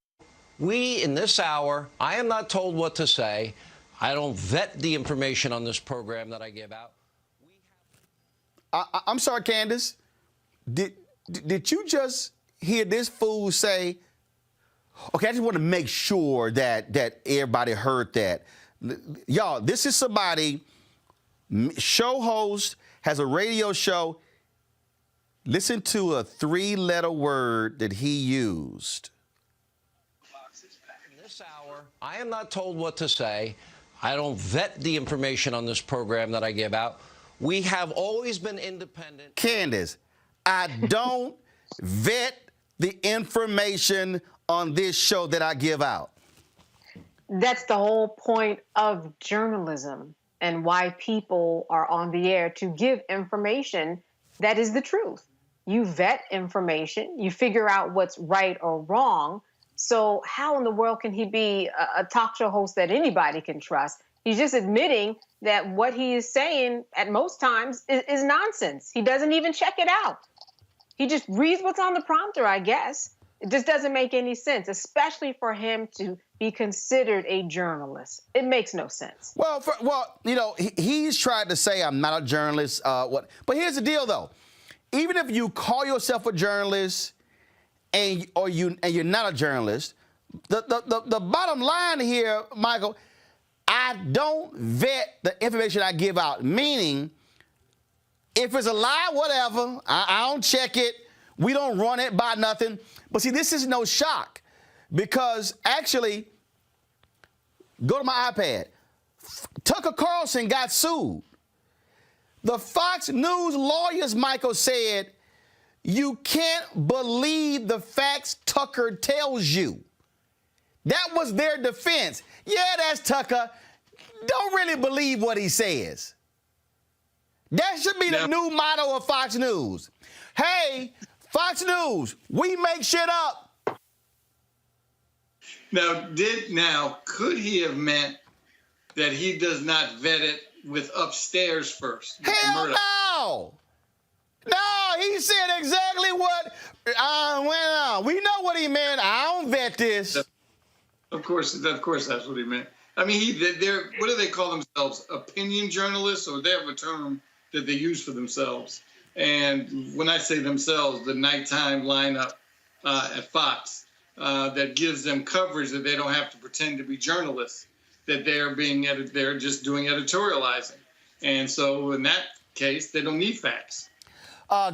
We, in this hour, I am not told what to say. I don't vet the information on this program that I give out. I'm sorry, Candace. Did you just hear this fool say, okay, I just want to make sure that everybody heard that. Y'all, this is somebody, show host, has a radio show. Listen to a 3-letter word that he used. In this hour, I am not told what to say. I don't vet the information on this program that I give out. We have always been independent. Candace, I don't vet the information on this show that I give out. That's the whole point of journalism and why people are on the air, to give information that is the truth. You vet information, you figure out what's right or wrong. So how in the world can he be a talk show host that anybody can trust? He's just admitting that what he is saying at most times is nonsense. He doesn't even check it out. He just reads what's on the prompter, I guess. It just doesn't make any sense, especially for him to be considered a journalist. It makes no sense. Well, you know, he's tried to say I'm not a journalist. But here's the deal, though. Even if you call yourself a journalist and you're not a journalist, the bottom line here, Michael, I don't vet the information I give out, meaning if it's a lie, whatever, I don't check it. We don't run it by nothing. But see, this is no shock because actually, go to my iPad. Tucker Carlson got sued. The Fox News lawyers, Michael, said, you can't believe the facts Tucker tells you. That was their defense. Yeah, that's Tucker. Don't really believe what he says. That should be the new motto of Fox News. Hey, Fox News, we make shit up. Now, could he have meant that he does not vet it with upstairs first? Hell no! No, he said exactly what went on. We know what he meant. I don't vet this. Of course, that's what he meant. I mean, they're what do they call themselves? Opinion journalists, or they have a term that they use for themselves. And when I say themselves, the nighttime lineup at Fox that gives them coverage that they don't have to pretend to be journalists, that they're just doing editorializing. And so in that case, they don't need facts.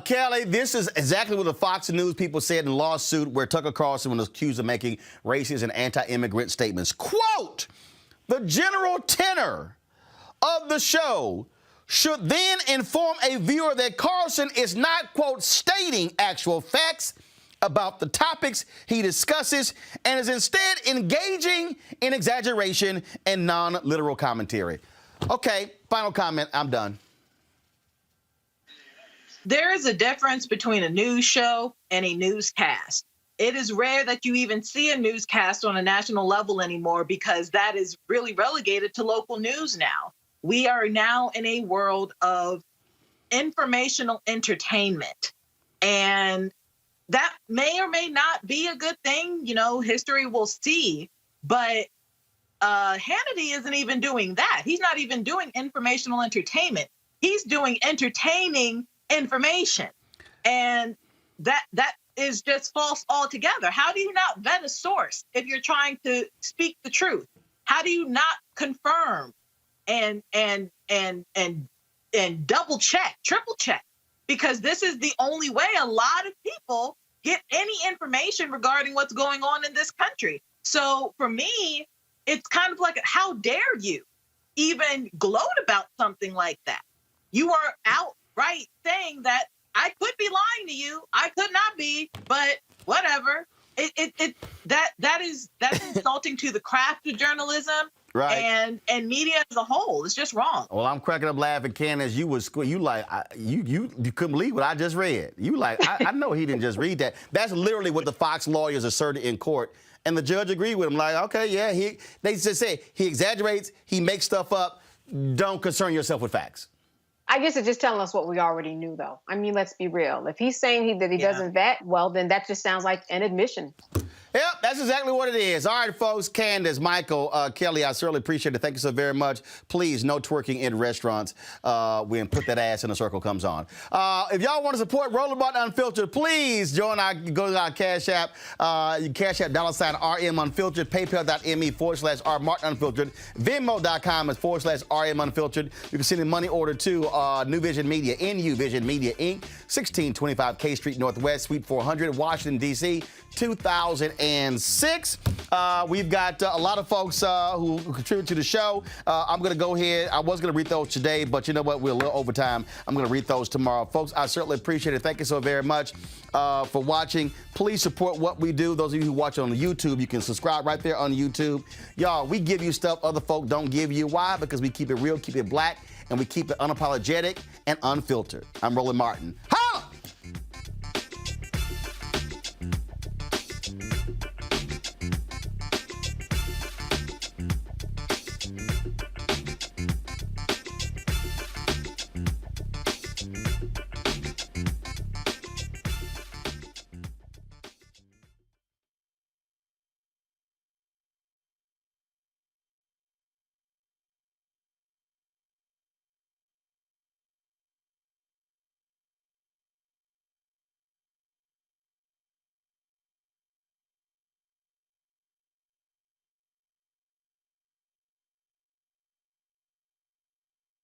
Kelly, this is exactly what the Fox News people said in the lawsuit where Tucker Carlson was accused of making racist and anti-immigrant statements. Quote, the general tenor of the show should then inform a viewer that Carlson is not, quote, stating actual facts about the topics he discusses and is instead engaging in exaggeration and non-literal commentary. Okay, final comment. I'm done. There is a difference between a news show and a newscast. It is rare that you even see a newscast on a national level anymore because that is really relegated to local news now. We are now in a world of informational entertainment, and that may or may not be a good thing. You know, history will see, but Hannity isn't even doing that. He's not even doing informational entertainment. He's doing entertaining information, and that is just false altogether. How do you not vet a source if you're trying to speak the truth? How do you not confirm and double check, triple check? Because this is the only way a lot of people get any information regarding what's going on in this country. So for me, it's kind of like, how dare you even gloat about something like that? You are outright saying that I could be lying to you. I could not be, but whatever. That's insulting to the craft of journalism, right? And media as a whole. It's just wrong. Well, I'm cracking up laughing, Candace. You couldn't believe what I just read. You like, I know he didn't just read that. That's literally what the Fox lawyers asserted in court. And the judge agreed with him. Like, okay, yeah, they just say he exaggerates, he makes stuff up. Don't concern yourself with facts. I guess it's just telling us what we already knew, though. I mean, let's be real. If he's saying that he doesn't vet, well, then that just sounds like an admission. Yep, that's exactly what it is. All right, folks, Candace, Michael, Kelly, I certainly appreciate it. Thank you so very much. Please, no twerking in restaurants when Put That Ass in a Circle comes on. If y'all want to support Roland Martin Unfiltered, please go to our Cash App. You Cash App $RM Unfiltered, PayPal.me/R Martin Unfiltered, Venmo.com/RM Unfiltered. You can send a money order to New Vision Media, NU Vision Media, Inc., 1625 K Street Northwest, Suite 400, Washington, D.C., 2006. We've got a lot of folks who contribute to the show. I'm going to go ahead. I was going to read those today, but you know what? We're a little over time. I'm going to read those tomorrow. Folks, I certainly appreciate it. Thank you so very much for watching. Please support what we do. Those of you who watch on YouTube, you can subscribe right there on YouTube. Y'all, we give you stuff other folk don't give you. Why? Because we keep it real, keep it black, and we keep it unapologetic and unfiltered. I'm Roland Martin.